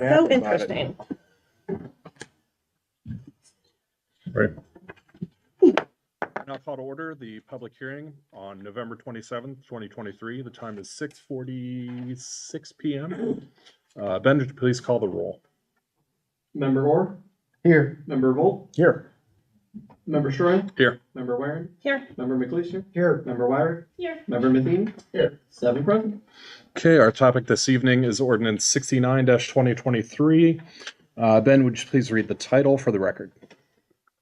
So interesting. Right. Now call to order the public hearing on November 27th, 2023. The time is 6:46 p.m. Ben, would you please call the roll? Member Orr? Here. Member Volt? Here. Member Schroen? Here. Member Warren? Here. Member McLeisner? Here. Member Wire? Here. Member Matheny? Here. 7 present. Okay, our topic this evening is ordinance 69-2023. Ben, would you please read the title for the record?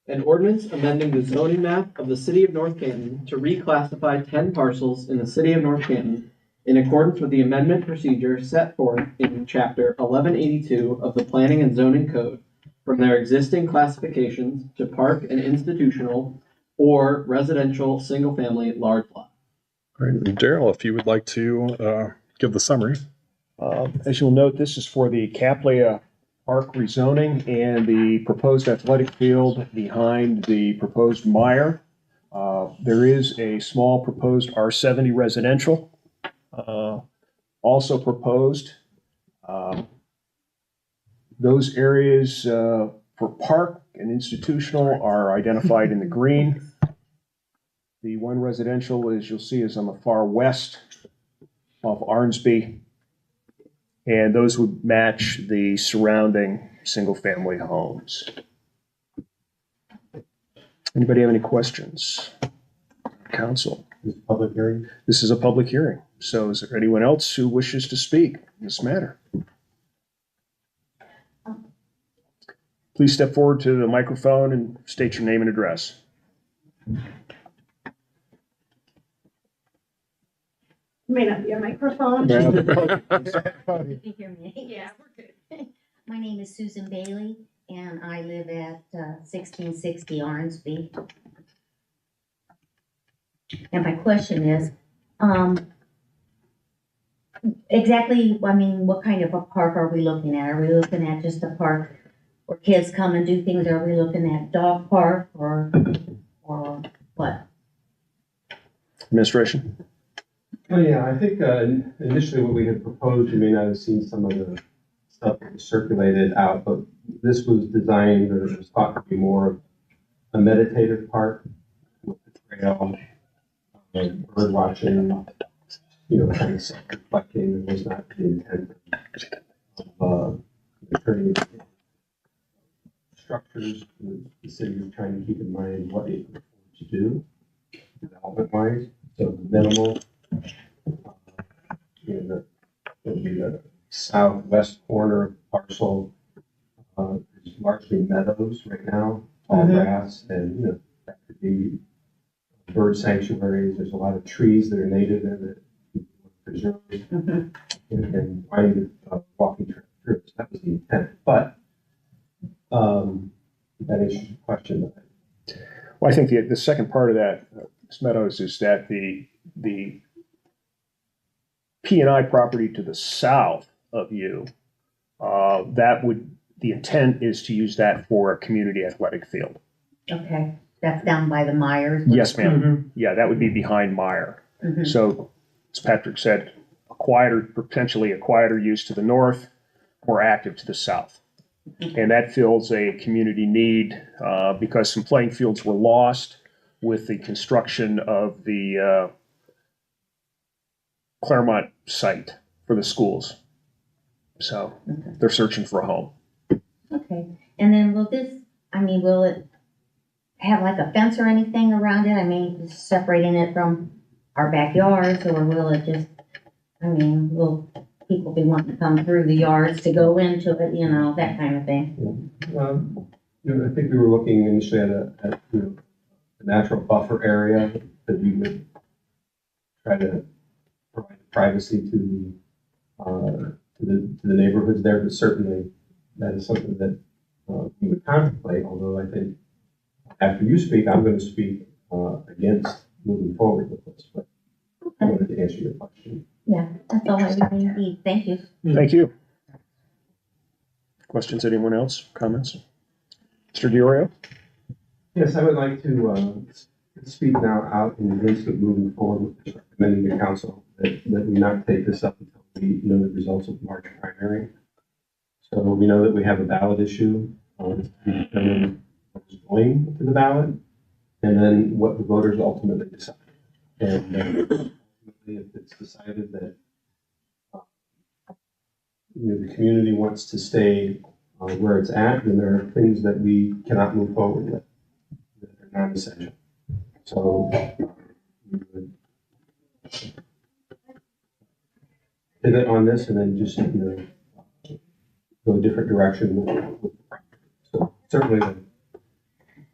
An ordinance amending the zoning map of the city of North Canton to reclassify 10 parcels in the city of North Canton in accordance with the amendment procedure set forth in chapter 1182 of the Planning and Zoning Code from their existing classifications to park and institutional or residential single-family large lot. All right, Daryl, if you would like to give the summary. As you'll note, this is for the Caplia Park rezoning and the proposed athletic field behind the proposed mire. There is a small proposed R70 residential also proposed. Those areas for park and institutional are identified in the green. The one residential, as you'll see, is on the far west of Arnsby. And those would match the surrounding single-family homes. Anybody have any questions? Council? This is a public hearing. This is a public hearing. So is there anyone else who wishes to speak in this matter? Please step forward to the microphone and state your name and address. May not be a microphone. You can hear me. Yeah, we're good. My name is Susan Bailey, and I live at 1660 Arnsby. And my question is, exactly, I mean, what kind of a park are we looking at? Are we looking at just a park where kids come and do things? Are we looking at dog park or what? Administration? Oh, yeah, I think initially what we had proposed, you may not have seen some of the stuff that was circulated out, but this was designed, or it was thought to be more of a meditative park with the trail, bird watching, kind of self-reflecting. It was not the intent of turning it into structures. The city was trying to keep in mind what it could afford to do development-wise, so minimal. That would be the southwest corner of the parcel. There's largely meadows right now, all grass, and that could be bird sanctuaries. There's a lot of trees that are native and that people preserve and find walking trail through. So that was the intent. But that answers your question. Well, I think the second part of that, Ms. Meadows, is that the P&I property to the south of you, the intent is to use that for a community athletic field. Okay, that's down by the Myers. Yes, ma'am. Yeah, that would be behind Meyer. So, as Patrick said, potentially a quieter use to the north, more active to the south. And that fills a community need because some playing fields were lost with the construction of the Claremont site for the schools. So they're searching for a home. Okay, and then will it have like a fence or anything around it? I mean, separating it from our backyards, or will it just, will people be wanting to come through the yards to go into it, that kind of thing? I think we were looking initially at the natural buffer area that we would try to provide privacy to the neighborhoods there, but certainly that is something that we would contemplate, although I think after you speak, I'm going to speak against moving forward with this, but I wanted to answer your question. Yeah, that's all I really need. Thank you. Thank you. Questions, anyone else? Comments? Mr. DiOrio? Yes, I would like to speak now out in against of moving forward with recommending the council that we not take this up until we know the results of the March primary. So we know that we have a ballot issue, to determine what's going to the ballot, and then what the voters ultimately decide. And if it's decided that the community wants to stay where it's at, then there are things that we cannot move forward with that are non-essential. So we would pivot on this and then just go a different direction with the property. So certainly the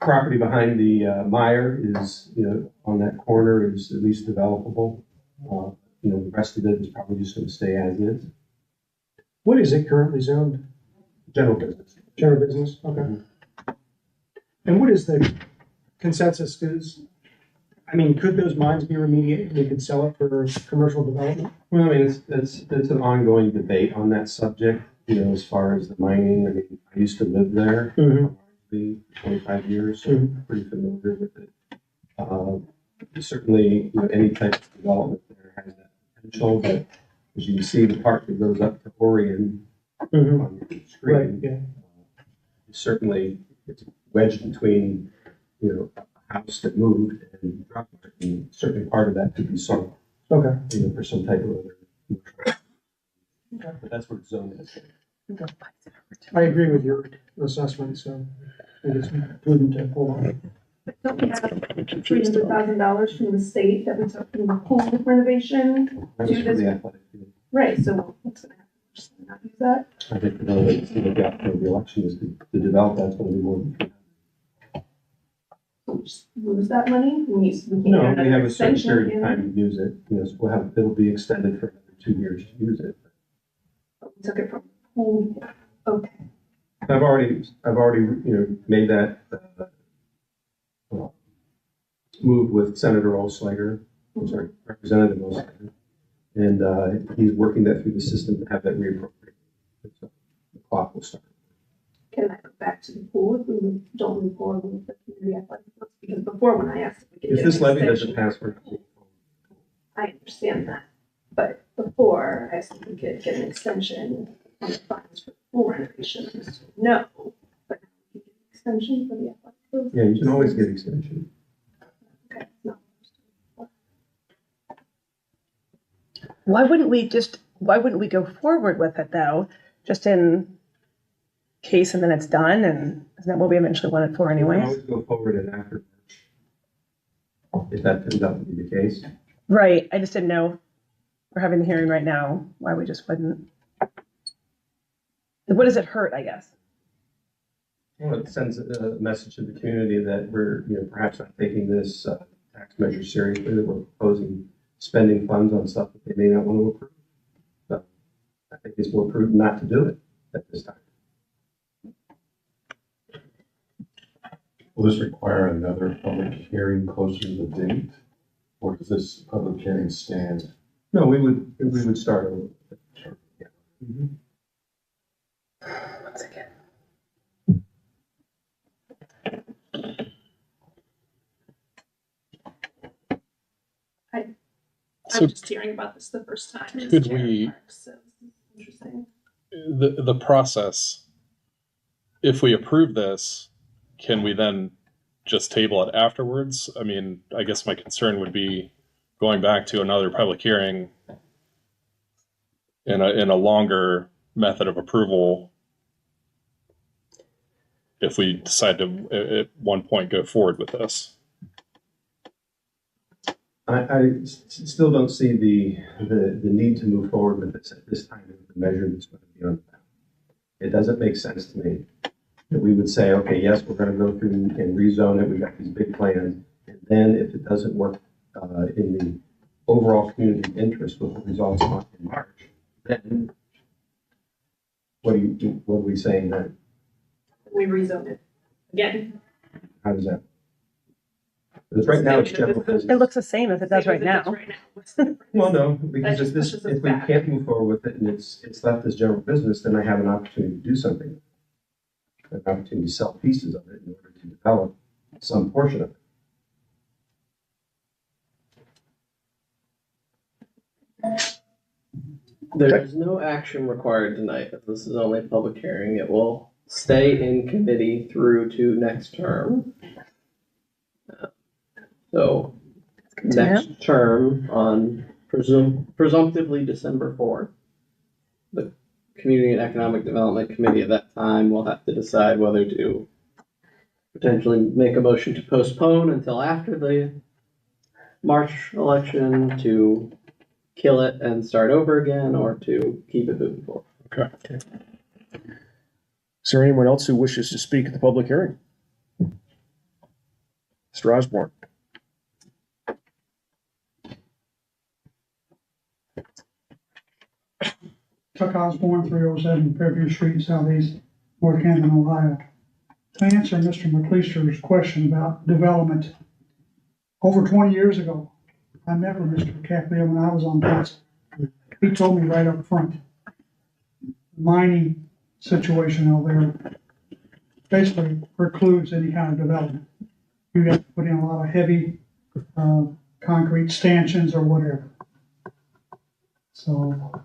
property behind the mire is on that corner is at least developable. The rest of it is probably just going to stay as is. What is it currently zoned? General business. General business, okay. And what is the consensus? Could those mines be remediated? We could sell it for commercial development? Well, it's an ongoing debate on that subject, as far as the mining. I used to live there for 25 years, so I'm pretty familiar with it. Certainly, any type of development there has that potential, but as you can see, the part that goes up to Orion on the screen, Right, yeah. certainly it's wedged between, a house that moved and drop it, and certainly part of that could be sold, Okay. for some type of other. But that's what it's zoned as. I agree with your assessment, so I think it's prudent to hold on. Don't we have $300,000 from the state that we took from the pool renovation? That was for the athletic field. Right, so what's gonna happen? We're just gonna not use that? I think the bill that's going to get for the election is to develop, that's going to be more than. So we just lose that money? We can't No, get we another have a certain extension period of in? time to use it, so it'll be extended for another 2 years to use it. We took it from the pool, okay. I've already, made that, move with Senator Olslager, I'm sorry, Representative Olslager. And, he's working that through the system to have that reappropriated. So the clock will start. Can I go back to the pool if we don't move forward with the community athletic fields? Because before when I asked if we could If get this an levy extension, doesn't pass, we're. I understand that. But before I asked if we could get an extension on the funds for pool renovations. No, but now we can get an extension for the athletic fields. Yeah, you can always get extension. Okay, no. Why wouldn't we go forward with it though? Just in case and then it's done, and isn't that what we eventually want it for You can anyways? always go forward and after March, if that turns out to be the case. Right, I just didn't know, we're having the hearing right now, why we just wouldn't. What does it hurt, I guess? Well, it sends a message to the community that we're, perhaps not taking this tax measure seriously, that we're proposing spending funds on stuff that they may not want to approve. So I think it's more prudent not to do it at this time. Will this require another public hearing closer to the date? Or does this public hearing stand? No, we would start over. Yeah. Once again. So I'm just hearing about this the first time. as could chair of we- parks, so this is interesting. the process, if we approve this, can we then just table it afterwards? I guess my concern would be going back to another public hearing in a longer method of approval if we decide to at one point go forward with this. I still don't see the need to move forward with this at this time with the measure that's going to be on the ballot. It doesn't make sense to me that we would say, okay, yes, we're going to go through and rezone it. We got these big plans. And then if it doesn't work in the overall community interest with the results in March, then what are we saying then? We rezone it again. How does that? Because right now it's general business. It looks the same as it does right now. What's the difference? Well, no, because just pushes us if we back. can't move forward with it and it's left as general business, then I have an opportunity to do something. An opportunity to sell pieces of it in order to develop some portion of it. There is no action required tonight. This is only a public hearing. It will stay in committee through to next term. So Good to know. next term on presumptively December 4th, the Community and Economic Development Committee at that time will have to decide whether to potentially make a motion to postpone until after the March election, to kill it and start over again, or to keep it moving forward. Okay. Is there anyone else who wishes to speak at the public hearing? Mr. Osborne. Chuck Osborne, 307 Fairview Street, Southeast, North Canton, Ohio. To answer Mr. McLeister's question about development, over 20 years ago, I met with Mr. Caprio when I was on council. He told me right up front, mining situation over there basically precludes any kind of development. You have to put in a lot of heavy concrete stanchions or whatever. So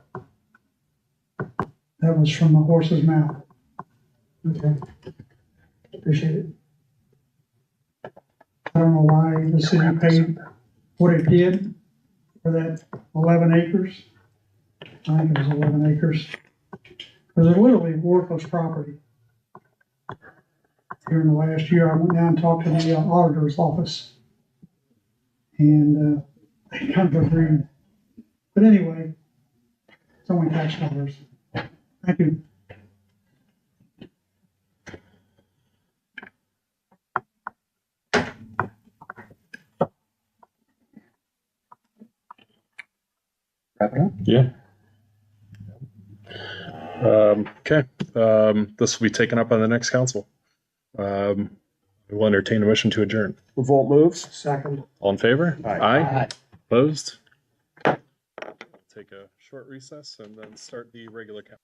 that was from the horse's mouth. Okay. Appreciate it. I don't know why the city paid what it did for that 11 acres. I think it was 11 acres. Because it's literally worthless property. Here in the last year, I went down and talked to the auditor's office. And they kind of agreed. But anyway, it's only tax dollars. Thank you. Wrap it up. Yeah. Okay, this will be taken up on the next council. We'll entertain a motion to adjourn. Revolt moves. Second. All in favor? Aye. Opposed? We'll take a short recess and then start the regular council.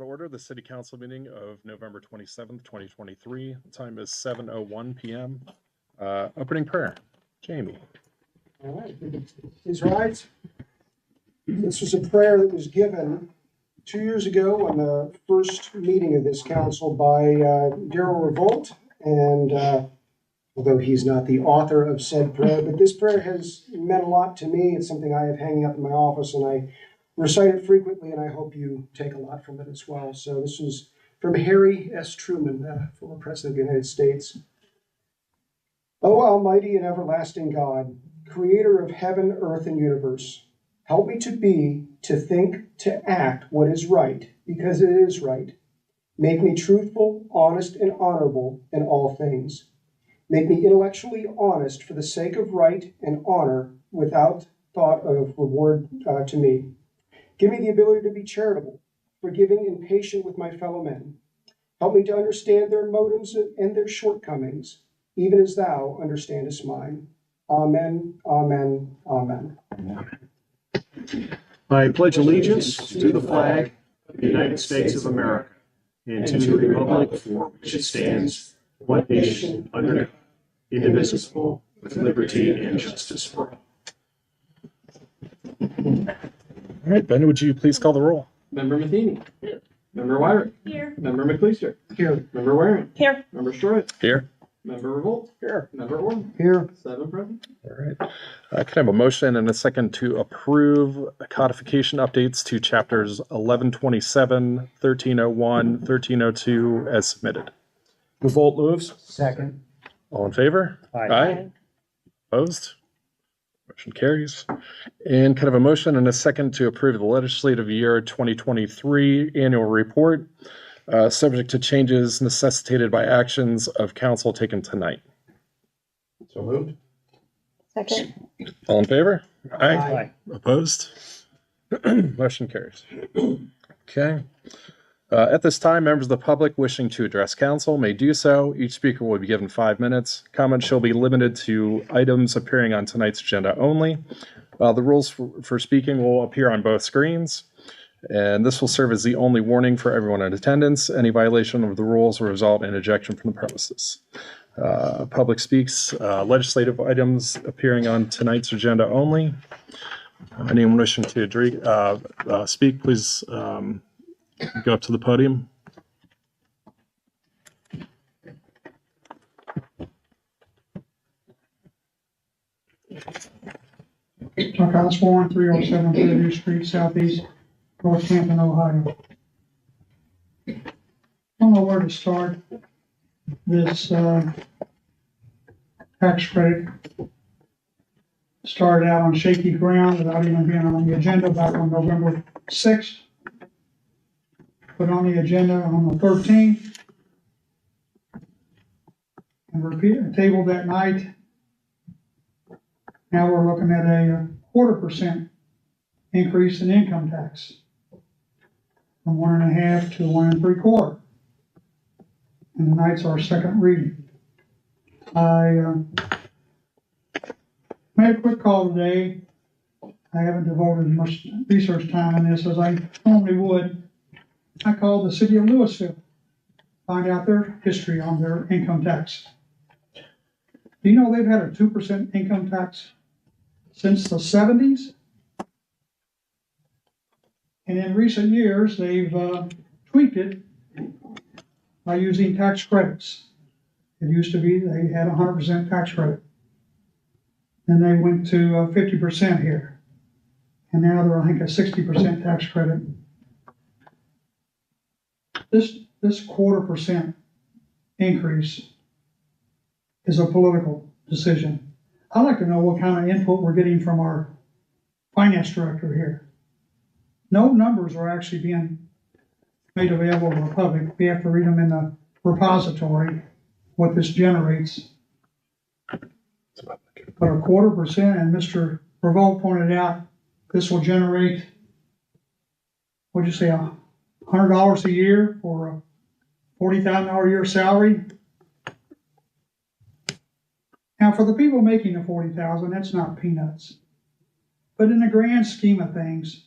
Order the City Council meeting of November 27th, 2023. The time is 7:01 p.m. Opening prayer. Jamie. All right, please rise. This was a prayer that was given 2 years ago on the first meeting of this council by Daryl Revolt. And although he's not the author of said prayer, but this prayer has meant a lot to me. It's something I have hanging up in my office, and I recite it frequently, and I hope you take a lot from it as well. So this is from Harry S. Truman, former President of the United States. O Almighty and everlasting God, creator of heaven, earth, and universe, help me to be, to think, to act what is right, because it is right. Make me truthful, honest, and honorable in all things. Make me intellectually honest for the sake of right and honor without thought of reward to me. Give me the ability to be charitable, forgiving, and patient with my fellow men. Help me to understand their motives and their shortcomings, even as thou understandest mine. Amen, amen, amen. I pledge allegiance to the flag of the United States of America and to the republic for which it stands, one nation, under God, indivisible, with liberty and justice for all. All right, Ben, would you please call the roll? Member Matheny. Here. Member Wyrick. Here. Member McLeister. Here. Member Waring. Here. Member Stroit. Here. Member Revolt. Here. Member Orton. Here. 7 present. All right. Can I have a motion and a second to approve codification updates to chapters 1127, 1301, 1302 as submitted? Revolt moves. Second. All in favor? Aye. Opposed? Motion carries. And kind of a motion and a second to approve the legislative year 2023 annual report, subject to changes necessitated by actions of council taken tonight. So moved. Second. All in favor? Aye. Opposed? Motion carries. Okay. At this time, members of the public wishing to address council may do so. Each speaker will be given 5 minutes. Comments shall be limited to items appearing on tonight's agenda only. The rules for speaking will appear on both screens, and this will serve as the only warning for everyone in attendance. Any violation of the rules will result in ejection from the premises. Public speaks legislative items appearing on tonight's agenda only. Anyone wishing to speak, please go up to the podium. Chuck Osborne, 307 Fairview Street, Southeast, North Canton, Ohio. Don't know where to start. This tax credit started out on shaky ground without even being on the agenda back on November 6th. Put on the agenda on the 13th. And tabled that night. Now we're looking at a 0.25% increase in income tax from 1.5 to 1 3/4. And tonight's our second reading. I made a quick call today. I haven't devoted as much research time on this as I normally would. I called the city of Louisville, find out their history on their income tax. Do you know they've had a 2% income tax since the 70s? And in recent years, they've tweaked it by using tax credits. It used to be they had 100% tax credit. Then they went to 50% here. And now they're, I think, a 60% tax credit. This 0.25% increase is a political decision. I'd like to know what kind of input we're getting from our finance director here. No numbers are actually being made available to the public. We have to read them in the repository, what this generates. But a 0.25%, and Mr. Revolt pointed out, this will generate, what'd you say, $100 a year for a $40,000 a year salary. Now, for the people making the $40,000, that's not peanuts. But in the grand scheme of things,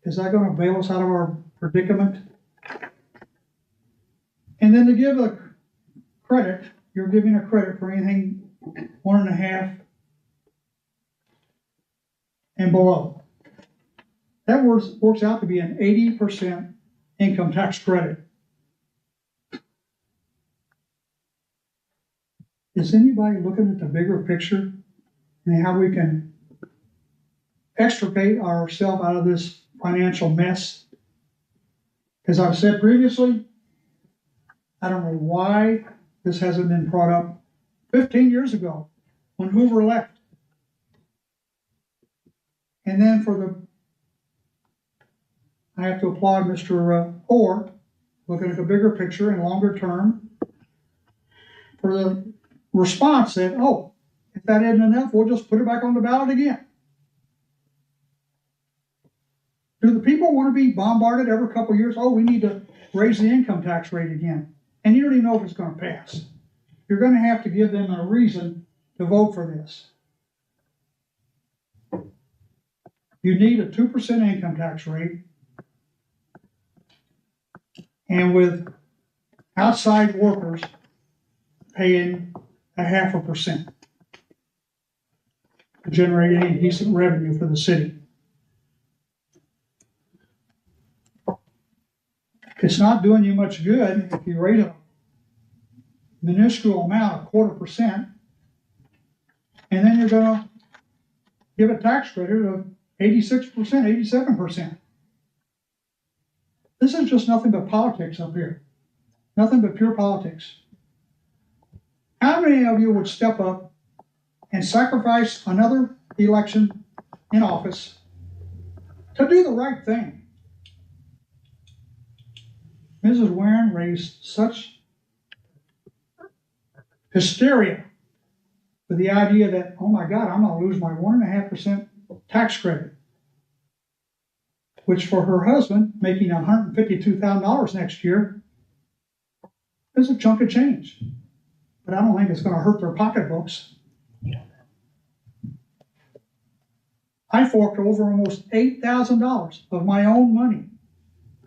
Is that gonna bail us out of our predicament? And then to give a credit, you're giving a credit for anything 1.5 and below. That works out to be an 80% income tax credit. Is anybody looking at the bigger picture and how we can extricate ourselves out of this financial mess? As I've said previously, I don't know why this hasn't been brought up 15 years ago when Hoover left. And then I have to applaud Mr. Orr, looking at the bigger picture and longer term, for the response that, oh, if that isn't enough, we'll just put it back on the ballot again. Do the people want to be bombarded every couple of years? Oh, we need to raise the income tax rate again. And you don't even know if it's going to pass. You're going to have to give them a reason to vote for this. You need a 2% income tax rate. And with outside workers paying 0.5% to generate any decent revenue for the city. It's not doing you much good if you rate a minuscule amount, 0.25%, and then you're gonna give a tax credit of 86%, 87%. This is just nothing but politics up here. Nothing but pure politics. How many of you would step up and sacrifice another election in office to do the right thing? Mrs. Warren raised such hysteria with the idea that, oh my God, I'm going to lose my 1.5% tax credit, which for her husband, making $152,000 next year, is a chunk of change. But I don't think it's going to hurt their pocketbooks. I forked over almost $8,000 of my own money,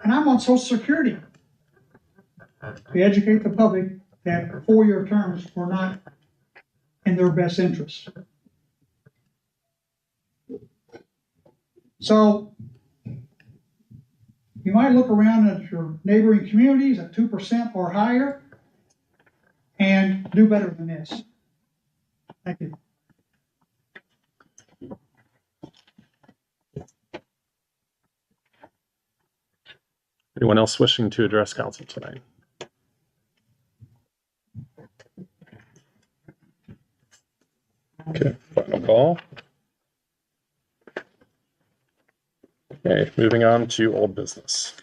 and I'm on Social Security to educate the public that 4-year terms were not in their best interest. So you might look around at your neighboring communities at 2% or higher and do better than this. Thank you. Anyone else wishing to address council tonight? Okay, final call. Okay, moving on to old business.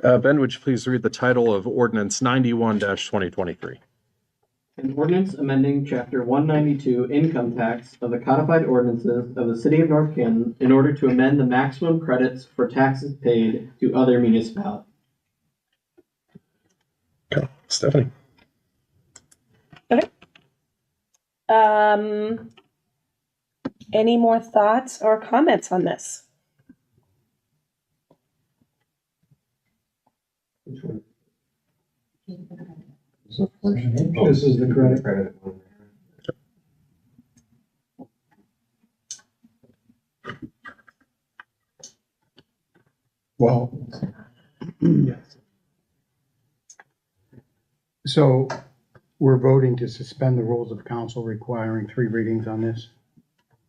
Ben, would you please read the title of ordinance 91-2023? An ordinance amending chapter 192 income tax of the codified ordinances of the city of North Canton in order to amend the maximum credits for taxes paid to other municipalities. Okay, Stephanie. Any more thoughts or comments on this? Which one? This is the credit. Credit one. Well, Yes. so we're voting to suspend the rules of council requiring 3 readings on this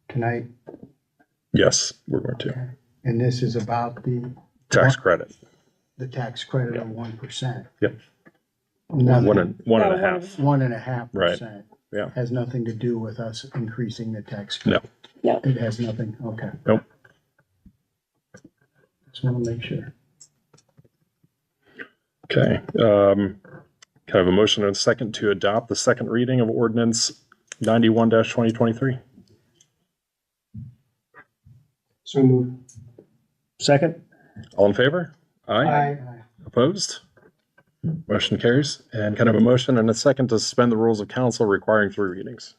tonight. Yes, we're going to. And this is about the Tax credit. tax credit of 1%. Yep. Nothing, 1.5. 1.5%. Right. Yeah. Has nothing to do with us increasing the tax credit. No. It has nothing, okay. Nope. Just want to make sure. Okay. Can I have a motion and a second to adopt the second reading of ordinance 91-2023? So moved. Second? All in favor? Aye. Opposed? Motion carries. And can I have a motion and a second to suspend the rules of council requiring 3 readings?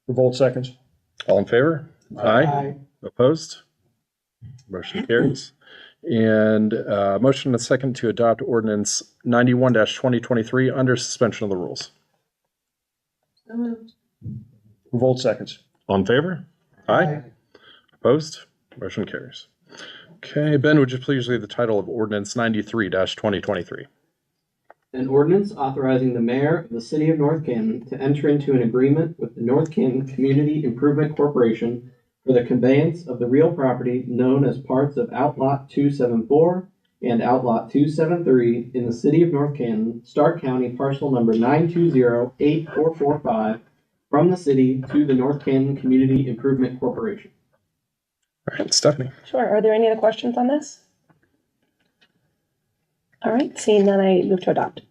Revolt seconds. All in favor? Aye. Opposed? Motion carries. And motion and a second to adopt ordinance 91-2023 under suspension of the rules. So moved. Revolt seconds. All in favor? Aye. Opposed? Motion carries. Okay, Ben, would you please read the title of ordinance 93-2023? An ordinance authorizing the mayor of the city of North Canton to enter into an agreement with the North Canton Community Improvement Corporation for the conveyance of the real property known as parts of Outlot 274 and Outlot 273 in the city of North Canton, Stark County, parcel number 9208445, from the city to the North Canton Community Improvement Corporation. All right, Stephanie. Sure. Are there any other questions on this? All right, seeing none, I move to adopt.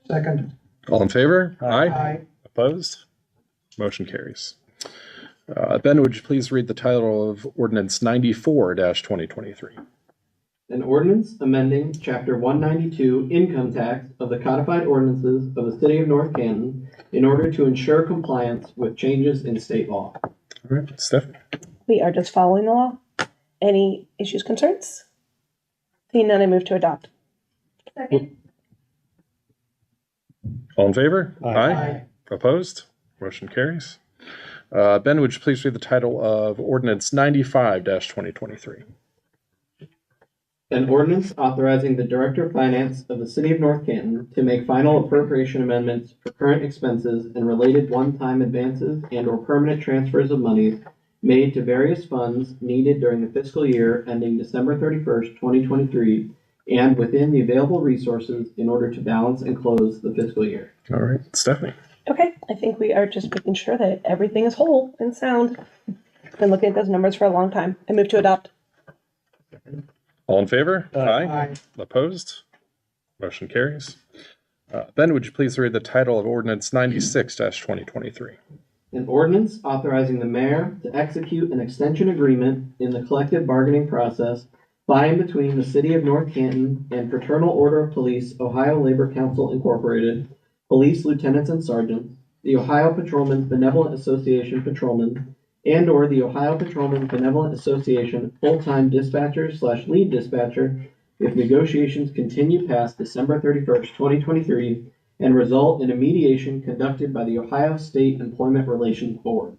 Second. All in favor? Aye. Opposed? Motion carries. Ben, would you please read the title of ordinance 94-2023? An ordinance amending Chapter 192 Income Tax of the Codified Ordinances of the City of North Canton in order to ensure compliance with changes in state law. All right, Stephanie. We are just following the law. Any issues, concerns? Seeing none, I move to adopt. Second. All in favor? Aye. Opposed? Motion carries. Ben, would you please read the title of ordinance 95-2023? An ordinance authorizing the Director of Finance of the City of North Canton to make final appropriation amendments for current expenses and related one-time advances and/or permanent transfers of monies made to various funds needed during the fiscal year ending December 31st, 2023, and within the available resources in order to balance and close the fiscal year. All right, Stephanie. Okay, I think we are just making sure that everything is whole and sound. Been looking at those numbers for a long time. I move to adopt. All in favor? Aye. Opposed? Motion carries. Ben, would you please read the title of ordinance 96-2023? An ordinance authorizing the mayor to execute an extension agreement in the collective bargaining process by and between the City of North Canton and Fraternal Order of Police, Ohio Labor Council Incorporated, police lieutenants and sergeants, the Ohio Patrolmen's Benevolent Association patrolmen, and/or the Ohio Patrolmen's Benevolent Association full-time dispatcher/lead dispatcher if negotiations continue past December 31st, 2023, and result in a mediation conducted by the Ohio State Employment Relations Board.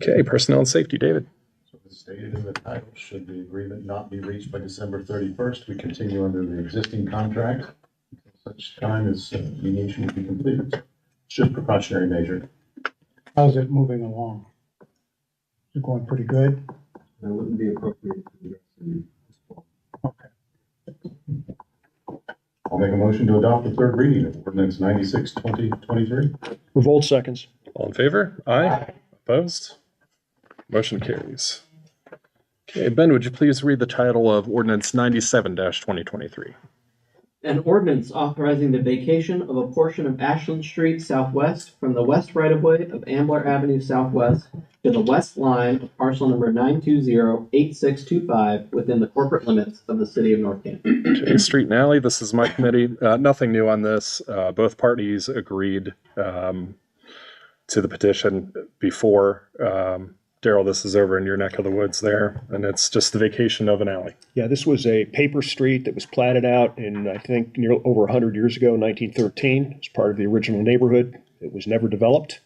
Okay, personnel and safety, David. So as stated in the title, should the agreement not be reached by December 31st, we continue under the existing contract until such time as mediation will be completed. It's just a precautionary measure. How's it moving along? Is it going pretty good? That wouldn't be appropriate to address in this fall. Okay. I'll make a motion to adopt the third reading of ordinance 96-2023. Revolt seconds. All in favor? Aye. Opposed? Motion carries. Okay, Ben, would you please read the title of ordinance 97-2023? An ordinance authorizing the vacation of a portion of Ashland Street Southwest from the west right-of-way of Ambler Avenue Southwest to the west line of parcel number 9208625 within the corporate limits of the City of North Canton. Okay, street and alley, this is my committee. Nothing new on this. Both parties agreed to the petition before. Daryl, this is over in your neck of the woods there, and it's just the vacation of an alley. Yeah, this was a paper street that was platted out in, I think, over 100 years ago, 1913. It's part of the original neighborhood. It was never developed.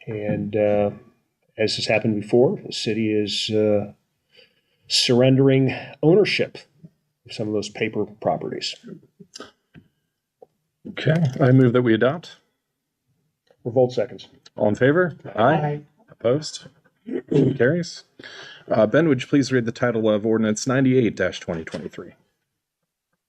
And as has happened before, the city is surrendering ownership of some of those paper properties. Okay, I move that we adopt. Revolt seconds. All in favor? Aye. Opposed? Motion carries. Ben, would you please read the title of ordinance 98-2023?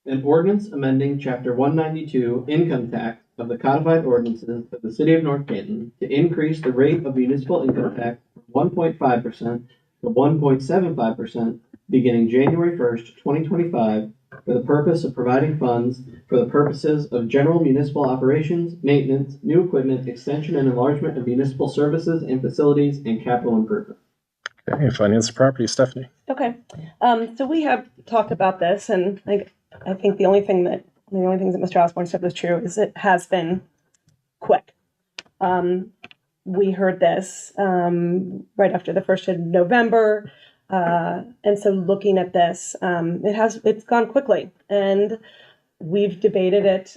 An ordinance amending Chapter 192 Income Tax of the Codified Ordinances of the City of North Canton to increase the rate of municipal income tax from 1.5% to 1.75% beginning January 1st, 2025, for the purpose of providing funds for the purposes of general municipal operations, maintenance, new equipment, extension and enlargement of municipal services and facilities, and capital improvement. Okay, finance and property, Stephanie. Okay, so we have talked about this, and I think the only things that Mr. Osborne said was true is it has been quick. We heard this right after the 1st of November. And so looking at this, it's gone quickly, and we've debated it.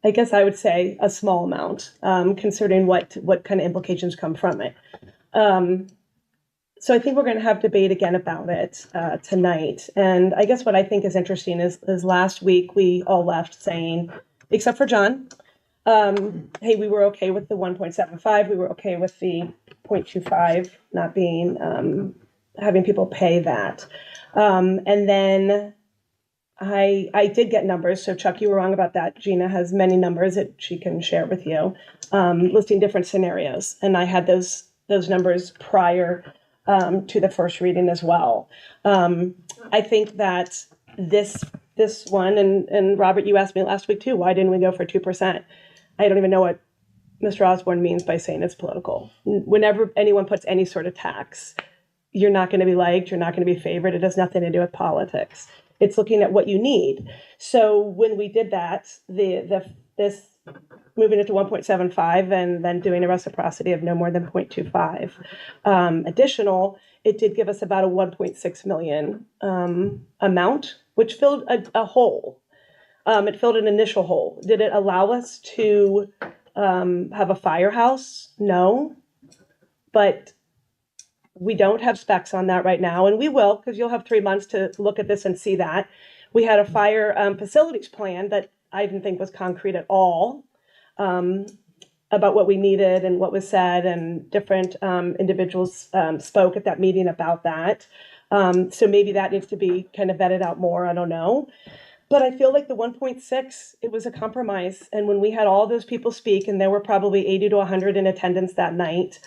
I guess I would say a small amount, considering what kind of implications come from it. So I think we're going to have debate again about it tonight. And I guess what I think is interesting is last week we all left saying, except for John, hey, we were okay with the 1.75. We were okay with the 0.25 not being, having people pay that. And then I did get numbers. So Chuck, you were wrong about that. Gina has many numbers that she can share with you, listing different scenarios. And I had those numbers prior to the first reading as well. I think that this one, and Robert, you asked me last week too, why didn't we go for 2%? I don't even know what Mr. Osborne means by saying it's political. Whenever anyone puts any sort of tax, you're not going to be liked, you're not going to be favored. It has nothing to do with politics. It's looking at what you need. So when we did that, this moving it to 1.75 and then doing a reciprocity of no more than 0.25 additional, it did give us about a 1.6 million amount, which filled a hole. It filled an initial hole. Did it allow us to have a firehouse? No, but we don't have specs on that right now, and we will, because you'll have 3 months to look at this and see that. We had a fire facilities plan that I didn't think was concrete at all, about what we needed and what was said, and different individuals spoke at that meeting about that. So maybe that needs to be kind of vetted out more, I don't know. But I feel like the 1.6, it was a compromise. And when we had all those people speak, and there were probably 80 to 100 in attendance that night,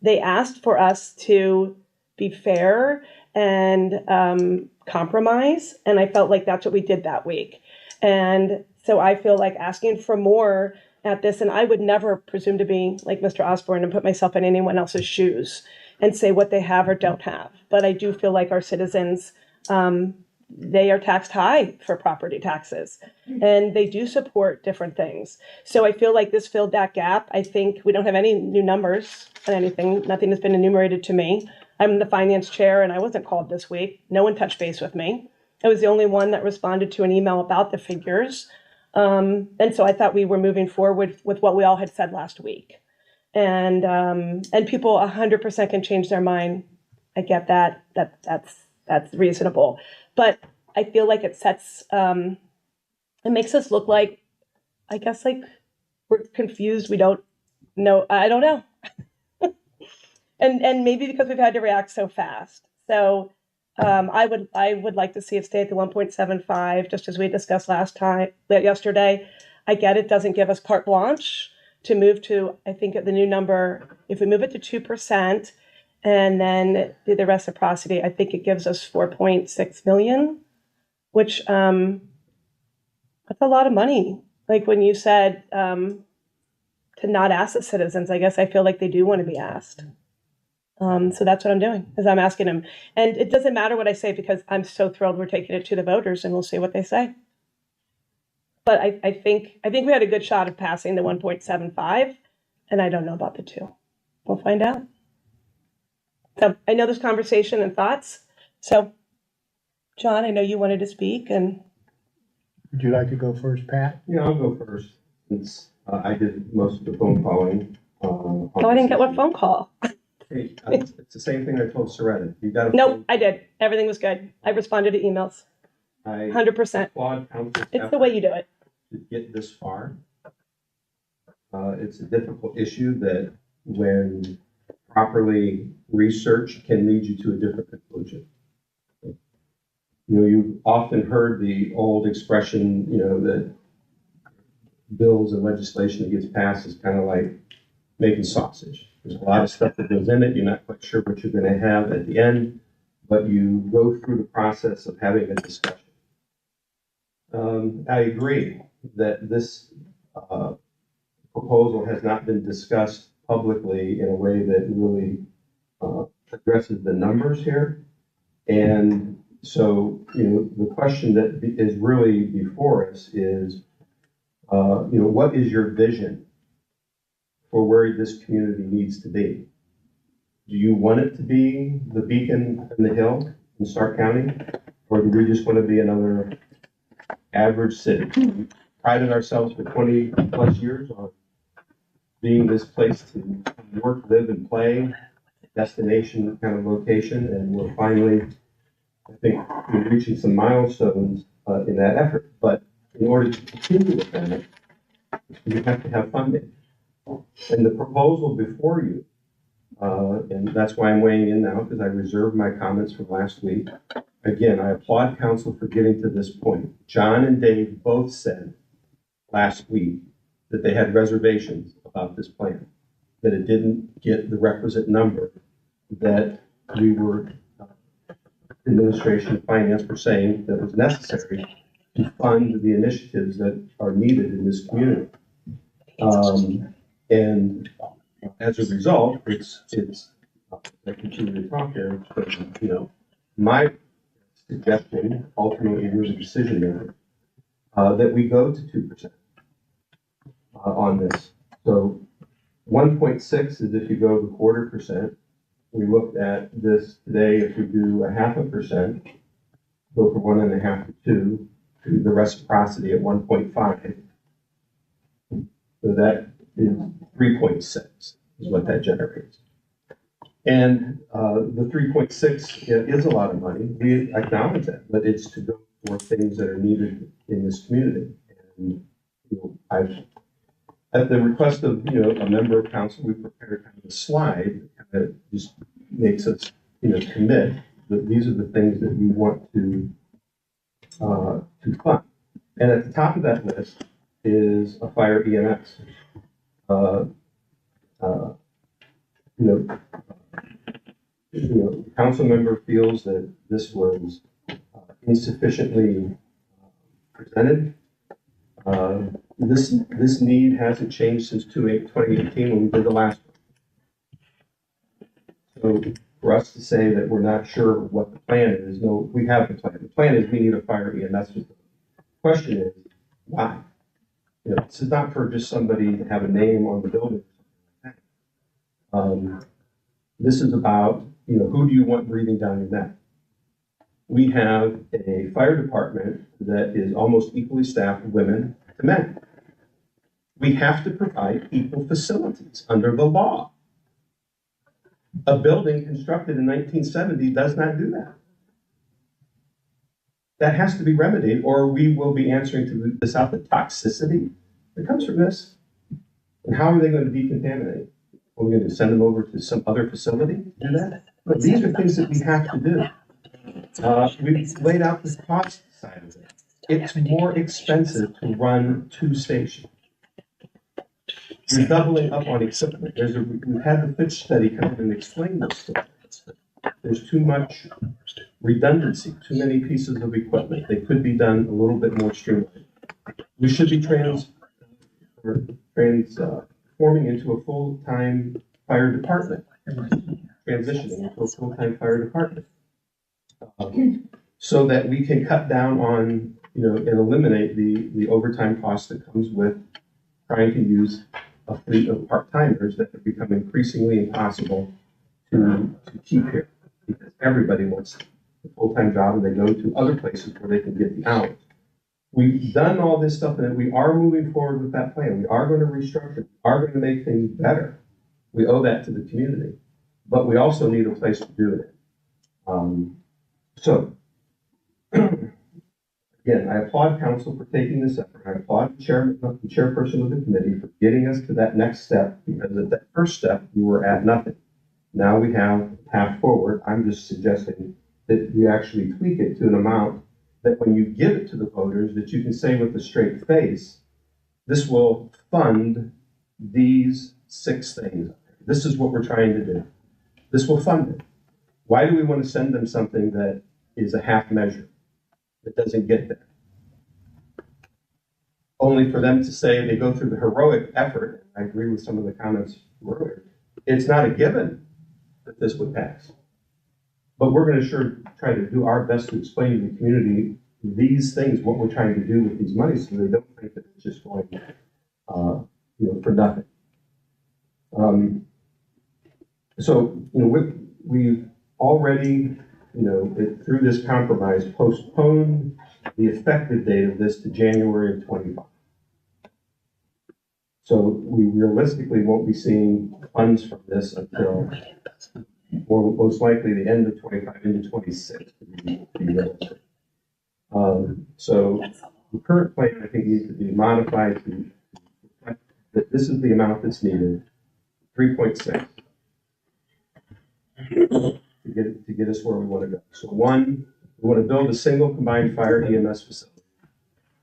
they asked for us to be fair and compromise. And I felt like that's what we did that week. And so I feel like asking for more at this, and I would never presume to be like Mr. Osborne and put myself in anyone else's shoes and say what they have or don't have. But I do feel like our citizens, they are taxed high for property taxes, and they do support different things. So I feel like this filled that gap. I think we don't have any new numbers on anything. Nothing has been enumerated to me. I'm the finance chair, and I wasn't called this week. No one touched base with me. I was the only one that responded to an email about the figures. And so I thought we were moving forward with what we all had said last week. And people 100% can change their mind. I get that. That's reasonable. But I feel like it sets, it makes us look like, I guess, like we're confused. We don't know. I don't know. and maybe because we've had to react so fast. So I would like to see it stay at the 1.75, just as we discussed yesterday. I get it doesn't give us carte blanche to move to, I think at the new number, if we move it to 2%, and then do the reciprocity, I think it gives us 4.6 million, which that's a lot of money. Like when you said to not ask the citizens, I guess I feel like they do want to be asked. So that's what I'm doing, is I'm asking them. And it doesn't matter what I say, because I'm so thrilled we're taking it to the voters, and we'll see what they say. But I think we had a good shot of passing the 1.75, and I don't know about the 2. We'll find out. So I know there's conversation and thoughts. So, John, I know you wanted to speak, and Would you like to go first, Pat? Yeah, I'll go first, since I did most of the phone calling. oh, I didn't get what phone call. Hey, it's the same thing I told Soretta. You got to. Nope, I did. Everything was good. I responded to emails. 100%. Applaud council's It's the way you do it. to get this far. It's a difficult issue that, when properly researched, can lead you to a different conclusion. You know, you've often heard the old expression, you know, that bills and legislation that gets passed is kind of like making sausage. There's a lot of stuff that goes in it. You're not quite sure what you're going to have at the end, but you go through the process of having a discussion. I agree that this proposal has not been discussed publicly in a way that really addresses the numbers here. And so, you know, the question that is really before us is, you know, what is your vision for where this community needs to be? do you want it to be the beacon in the hill in Stark County? Or do we just want to be another average city? We prided ourselves for 20 plus years on being this place to work, live, and play, destination kind of location, and we're finally, I think, we're reaching some milestones in that effort. But in order to continue with that, you have to have funding. And the proposal before you, and that's why I'm weighing in now, because I reserved my comments from last week. Again, I applaud council for getting to this point. John and Dave both said last week that they had reservations about this plan, that it didn't get the requisite number that we were, administration and finance were saying that was necessary to fund the initiatives that are needed in this community. And as a result, I continue to talk here, but, you know, my suggestion ultimately was a decision maker, that we go to 2% on this. So 1.6 is if you go to 0.25%. We looked at this today, if we do 0.5%, go from 1.5 to 2, do the reciprocity at 1.5. So that is 3.6 is what that generates. And the 3.6 is a lot of money. We acknowledge that, but it's to go for things that are needed in this community. And you know, at the request of a member of council, we prepared kind of a slide that just makes us commit that these are the things that we want to fund. And at the top of that list is a fire EMS. Council member feels that this was insufficiently presented. This need hasn't changed since 2018 when we did the last one. So for us to say that we're not sure what the plan is, no, we have the plan. The plan is we need a fire EMS. The question is, why? This is not for just somebody to have a name on the building. This is about, who do you want breathing down your neck? We have a fire department that is almost equally staffed with women to men. We have to provide equal facilities under the law. A building constructed in 1970 does not do that. That has to be remedied, or we will be answering to this out the toxicity that comes from this. And how are they going to decontaminate? Are we going to send them over to some other facility to do that? But these are things that we have to do. We've laid out the cost side of it. It's more expensive to run 2 stations. You're doubling up on equipment. We've had the Fitch study come in and explain this to us. There's too much redundancy, too many pieces of equipment. They could be done a little bit more streamlined. We should be transforming into a full-time fire department, transitioning into a full-time fire department, so that we can cut down on, and eliminate the overtime cost that comes with trying to use a fleet of part-timers that have become increasingly impossible to keep here, because everybody wants a full-time job and they go to other places where they can get the hours. We've done all this stuff and we are moving forward with that plan. We are going to restructure, we are going to make things better. We owe that to the community, but we also need a place to do it. So, again, I applaud council for taking this effort. I applaud the chairperson of the committee for getting us to that next step, because at that first step, we were at nothing. Now we have a path forward. I'm just suggesting that we actually tweak it to an amount that when you give it to the voters, that you can say with a straight face, this will fund these 6 things. This is what we're trying to do. This will fund it. Why do we want to send them something that is a half measure, that doesn't get there? Only for them to say they go through the heroic effort. I agree with some of the comments earlier. It's not a given that this would pass. But we're going to try to do our best to explain to the community these things, what we're trying to do with these monies, so they don't think that it's just going, for nothing. So, we've already, through this compromise, postponed the effective date of this to January of 25. So we realistically won't be seeing funds from this until, or most likely the end of 25 into 26. To be realistic. So the current plan, I think, needs to be modified to reflect that this is the amount that's needed, 3.6. To get us where we want to go. So one, we want to build a single combined fire EMS facility,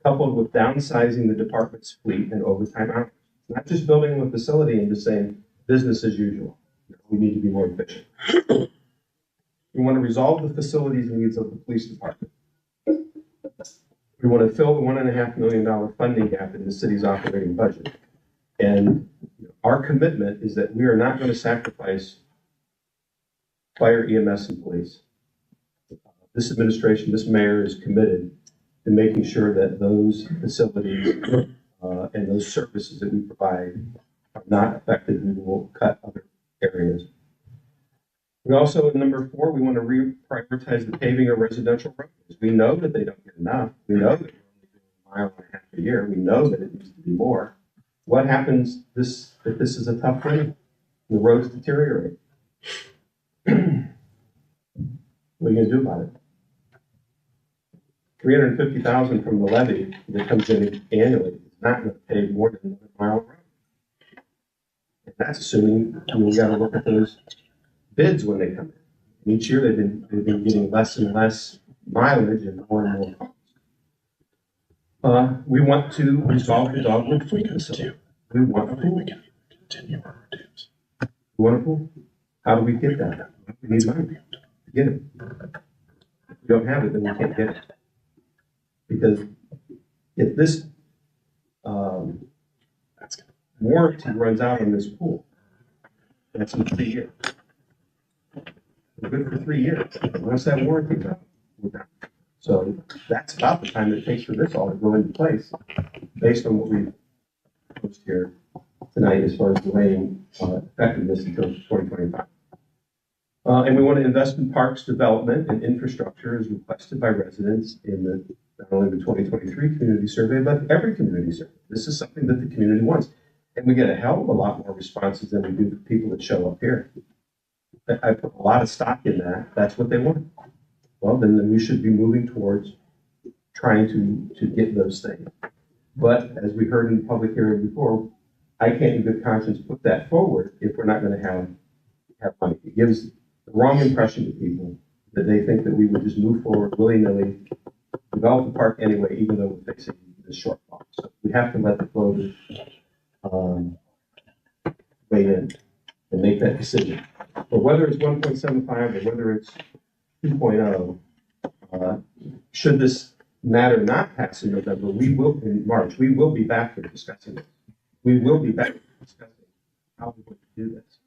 coupled with downsizing the department's fleet and overtime hours. Not just building a facility and just saying business as usual. We need to be more efficient. We want to resolve the facilities needs of the police department. We want to fill the $1.5 million funding gap in the city's operating budget. And our commitment is that we are not going to sacrifice fire, EMS, and police. This administration, this mayor is committed to making sure that those facilities and those services that we provide are not affected, and we will cut other areas. We also, in number 4, we want to reprioritize the paving of residential roads. We know that they don't get enough. We know that we're only doing a mile and a half a year. We know that it needs to be more. What happens if this is a tough rain? The roads deteriorate. What are you going to do about it? $350,000 from the levy that comes in annually is not going to pay more than a mile of road. And that's assuming we got to look at those bids when they come in. And each year they've been getting less and less mileage and more costs. We want to resolve the dogwood fleet facility. We want a pool. We want a pool. How do we get that? We need money to get it. If we don't have it, then we can't get it. Because if this warranty runs out on this pool, that's in 3 years. We're good for 3 years. Once that warranty's out, we're done. So that's about the time it takes for this all to go into place, based on what we posted here tonight as far as delaying effectiveness until 2025. And we want to invest in parks development and infrastructure as requested by residents in not only the 2023 community survey, but every community survey. This is something that the community wants. And we get a hell of a lot more responses than we do for people that show up here. I put a lot of stock in that. That's what they want. Well, then we should be moving towards trying to get those things. But as we heard in the public hearing before, I can't in good conscience put that forward if we're not going to have money. It gives the wrong impression to people that they think that we would just move forward willy-nilly, develop the park anyway, even though we're facing this shortfall. So we have to let the voters weigh in and make that decision. But whether it's 1.75 or whether it's 2.0, should this matter not pass in November, in March, we will be back here discussing it. We will be back discussing how we're going to do this.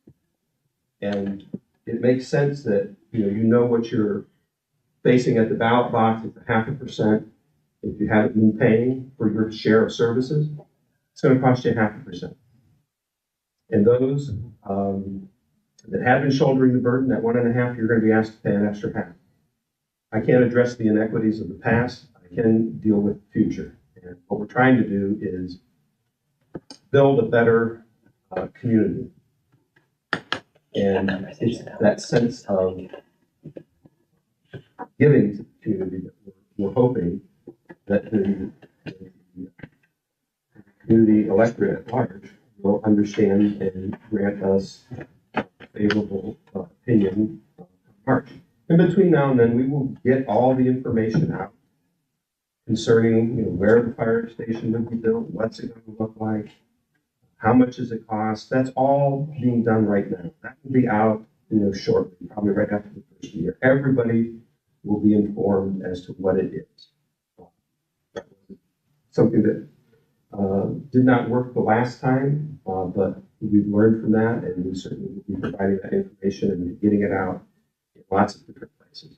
And it makes sense that, you know what you're facing at the ballot box is 0.5%. If you haven't been paying for your share of services, it's going to cost you 0.5%. And those that have been shouldering the burden, that 1.5%, you're going to be asked to pay an extra 0.5%. I can't address the inequities of the past. I can deal with the future. And what we're trying to do is build a better community. And it's that sense of giving to the community that we're hoping that the community electorate at large will understand and grant us a favorable opinion in March. In between now and then, we will get all the information out concerning where the fire station will be built, what's it going to look like, how much does it cost. That's all being done right now. That will be out shortly, probably right after the first year. Everybody will be informed as to what it is. That was something that did not work the last time, but we've learned from that, and we certainly will be providing that information and getting it out in lots of different places.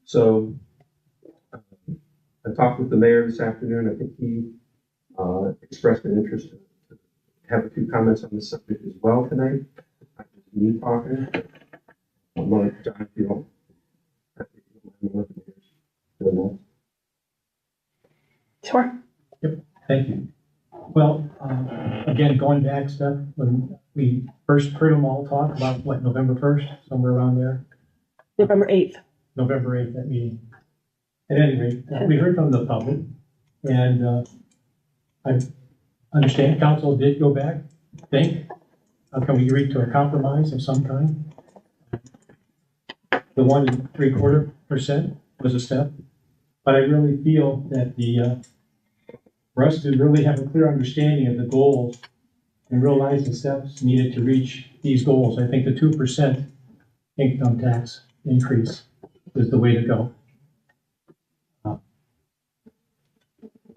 So I talked with the mayor this afternoon. I think he expressed an interest to have a few comments on this subject as well tonight. Not just me talking. I'm going to John, if you don't. Sure. Thank you. Well, again, going back, Steph, when we first heard them all talk about, what, November 1st, somewhere around there? November 8th. November 8th, that meeting. At any rate, we heard from the public, and I understand council did go back, think, how can we reach to a compromise of some kind? The 1 3/4% was a step, but I really feel that for us to really have a clear understanding of the goals and realize the steps needed to reach these goals, I think the 2% income tax increase is the way to go.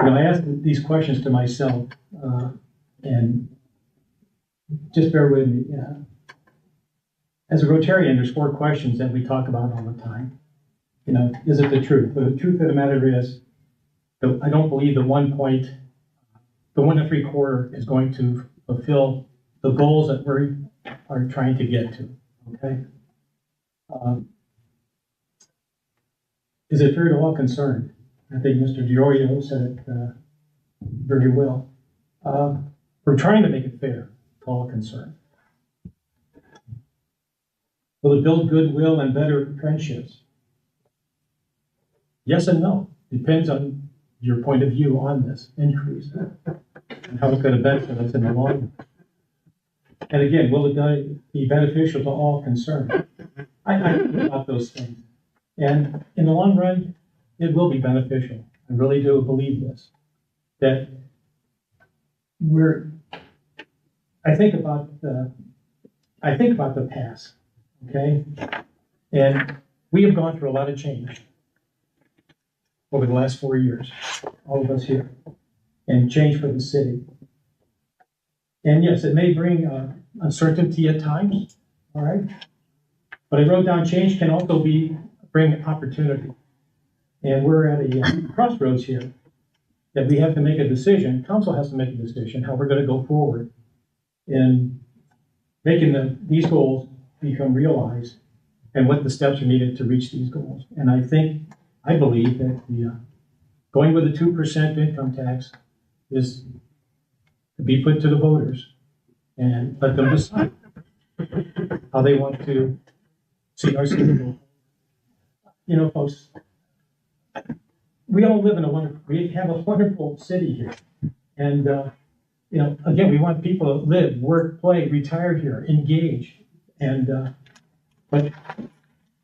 I asked these questions to myself, and just bear with me. As a Rotarian, there's 4 questions that we talk about all the time. Is it the truth? The truth of the matter is, I don't believe the 1 3/4 is going to fulfill the goals that we are trying to get to. Okay. Is it fair to all concerned? I think Mr. Diorio said it very well. We're trying to make it fair to all concerned. Will it build goodwill and better friendships? Yes and no. Depends on your point of view on this increase and how it's going to benefit us in the long run. And again, will it be beneficial to all concerned? I think about those things. And in the long run, it will be beneficial. I really do believe this. That I think about the past, okay? And we have gone through a lot of change over the last 4 years, all of us here, and change for the city. And yes, it may bring uncertainty at times, all right? But I wrote down change can also bring opportunity. And we're at a crossroads here that we have to make a decision. Council has to make a decision how we're going to go forward in making these goals become realized and what the steps are needed to reach these goals. And I believe that going with a 2% income tax is to be put to the voters and let them decide how they want to see our city go. Folks, we all live we have a wonderful city here. And, again, we want people to live, work, play, retire here, engage. And, but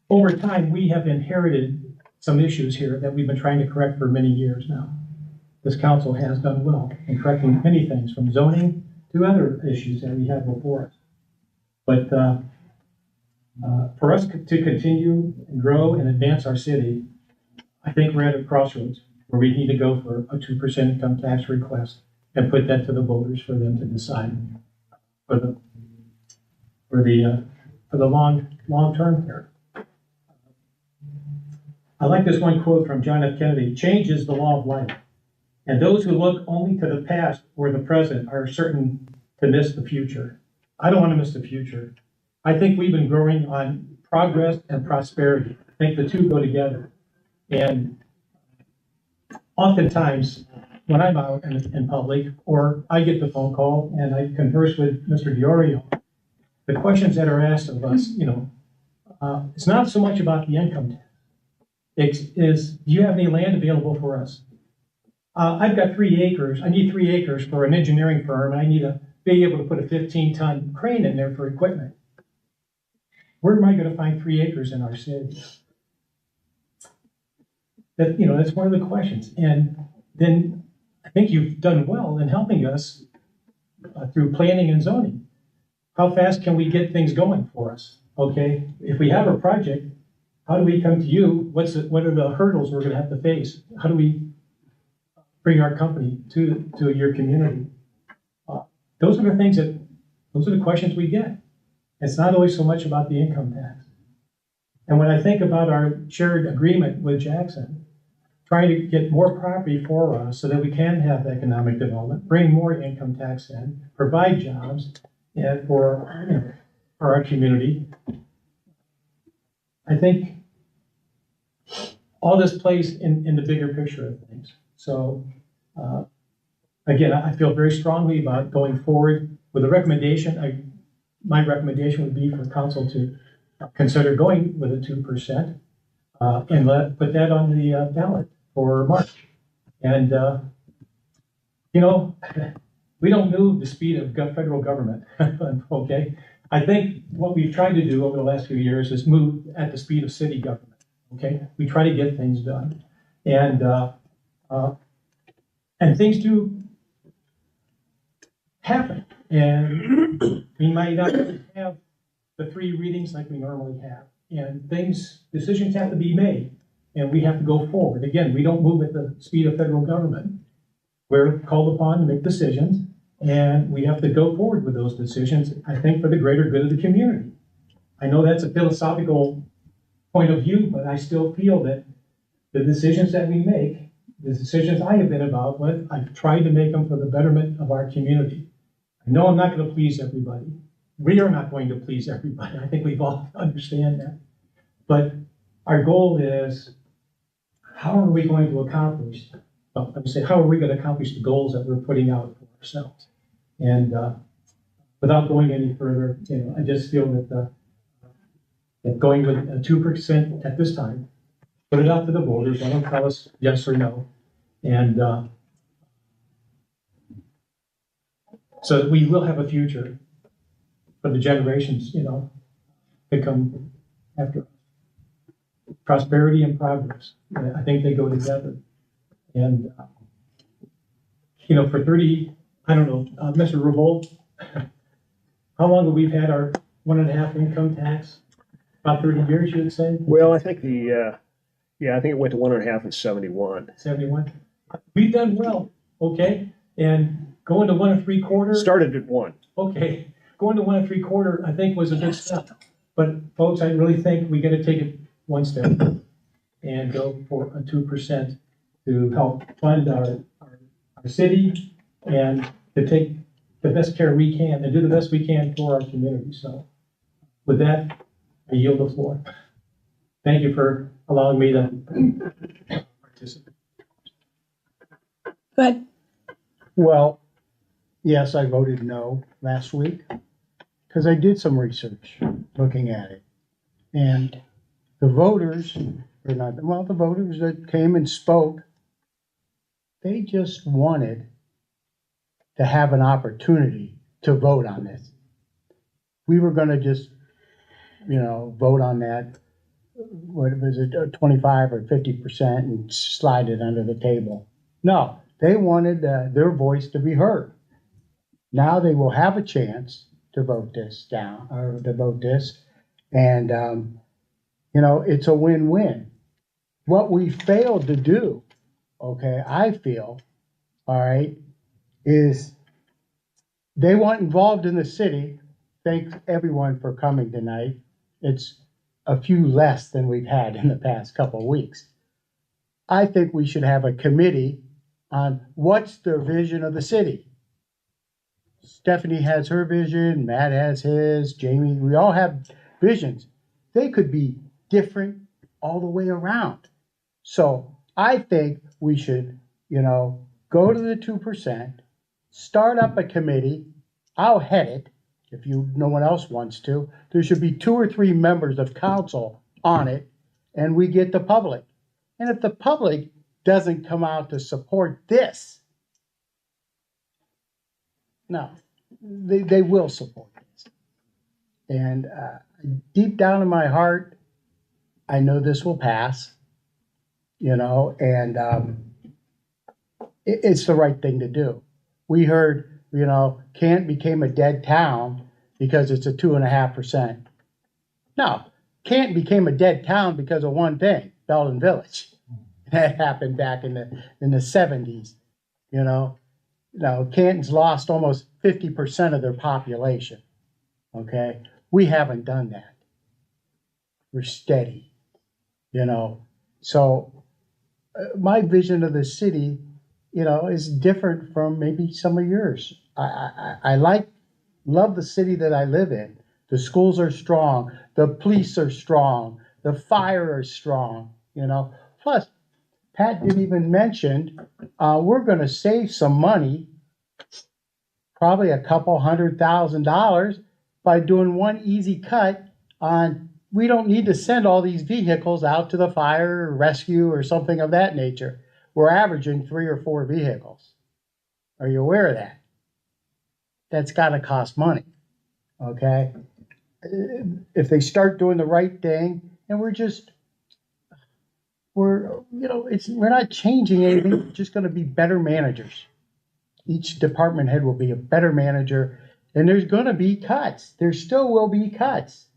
over time, we have inherited some issues here that we've been trying to correct for many years now. This council has done well in correcting many things, from zoning to other issues that we have before us. But for us to continue and grow and advance our city, I think we're at a crossroads where we need to go for a 2% income tax request and put that to the voters for them to decide for the long term here. I like this one quote from John F. Kennedy: "Change is the law of life, and those who look only to the past or the present are certain to miss the future." I don't want to miss the future. I think we've been growing on progress and prosperity. I think the two go together. And oftentimes, when I'm out in public, or I get the phone call and I converse with Mr. Diorio, the questions that are asked of us, it's not so much about the income tax. Do you have any land available for us? I've got 3 acres. I need 3 acres for an engineering firm, and I need to be able to put a 15-ton crane in there for equipment. Where am I going to find 3 acres in our city? That's one of the questions. And then I think you've done well in helping us through planning and zoning. How fast can we get things going for us? Okay, if we have a project, how do we come to you? What are the hurdles we're going to have to face? How do we bring our company to your community? Those are the questions we get. It's not always so much about the income tax. And when I think about our shared agreement with Jackson, trying to get more property for us so that we can have economic development, bring more income tax in, provide jobs, and for our community. I think all this plays in the bigger picture of things. So, again, I feel very strongly about going forward with a recommendation. My recommendation would be for council to consider going with a 2%, and put that on the ballot for March. And, we don't move the speed of federal government, okay? I think what we've tried to do over the last few years is move at the speed of city government, okay? We try to get things done. And things do happen. And we might not have the 3 readings like we normally have. And decisions have to be made, and we have to go forward. Again, we don't move at the speed of federal government. We're called upon to make decisions, and we have to go forward with those decisions, I think, for the greater good of the community. I know that's a philosophical point of view, but I still feel that the decisions that we make, the decisions I have been involved with, I've tried to make them for the betterment of our community. I know I'm not going to please everybody. We are not going to please everybody. I think we've all understand that. But our goal is, how are we going to accomplish, how are we going to accomplish the goals that we're putting out for ourselves? And without going any further, I just feel that going with a 2% at this time, put it out to the voters, let them tell us yes or no. And so that we will have a future for the generations, that come after us. Prosperity and progress, I think they go together. And, for 30, I don't know, Mr. Revolt, how long have we had our 1.5 income tax? About 30 years, you would say? Well, I think I think it went to 1.5 in 71. 71. We've done well, okay? And going to 1 3/4. Started at 1. Okay, going to 1 3/4, I think, was a good step. But folks, I really think we got to take it one step and go for a 2% to help fund our city and to take the best care we can and do the best we can for our community. So with that, I yield the floor. Thank you for allowing me to participate. Go ahead. Well, yes, I voted no last week because I did some research looking at it. And the voters that came and spoke, they just wanted to have an opportunity to vote on this. We were going to just, vote on that, what was it, 25 or 50% and slide it under the table. No, they wanted their voice to be heard. Now they will have a chance to vote this down, or to vote this, and it's a win-win. What we failed to do, okay, I feel, all right, is they weren't involved in the city. Thanks everyone for coming tonight. It's a few less than we've had in the past couple of weeks. I think we should have a committee on what's their vision of the city. Stephanie has her vision, Matt has his, Jamie, we all have visions. They could be different all the way around. So I think we should, go to the 2%, start up a committee. I'll head it if no one else wants to. There should be 2 or 3 members of council on it, and we get the public. And if the public doesn't come out to support this, no, they will support this. And deep down in my heart, I know this will pass, and it's the right thing to do. We heard, Canton became a dead town because it's a 2.5%. No, Canton became a dead town because of one thing, Belden Village. That happened back in the 70s. Canton's lost almost 50% of their population. Okay, we haven't done that. We're steady. So my vision of the city, is different from maybe some of yours. I love the city that I live in. The schools are strong, the police are strong, the fire is strong, Plus, Pat didn't even mention, we're gonna save some money, probably a couple $100,000 by doing one easy cut on, we don't need to send all these vehicles out to the fire or rescue or something of that nature. We're averaging 3 or 4 vehicles. Are you aware of that? That's gotta cost money, okay? If they start doing the right thing, and we're not changing anything, we're just gonna be better managers. Each department head will be a better manager, and there's gonna be cuts. There still will be cuts.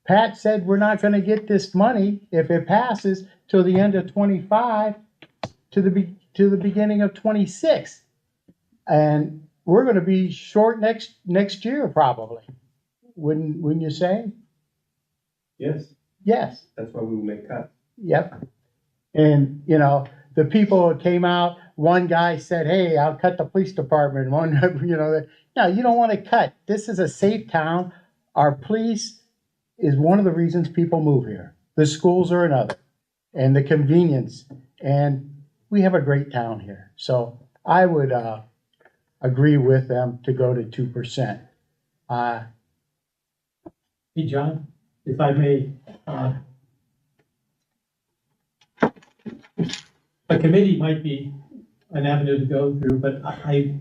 Pat said we're not gonna get this money, if it passes, till the end of 25 to the beginning of 26. And we're gonna be short next year probably. Wouldn't you say? Yes, Yes. that's why we will make cuts. Yep. And, the people that came out, one guy said, hey, I'll cut the police department. One, no, you don't want to cut. This is a safe town. Our police is one of the reasons people move here. The schools are another, and the convenience. And we have a great town here. So I would agree with them to go to 2%. Hey, John, if I may, a committee might be an avenue to go through, but I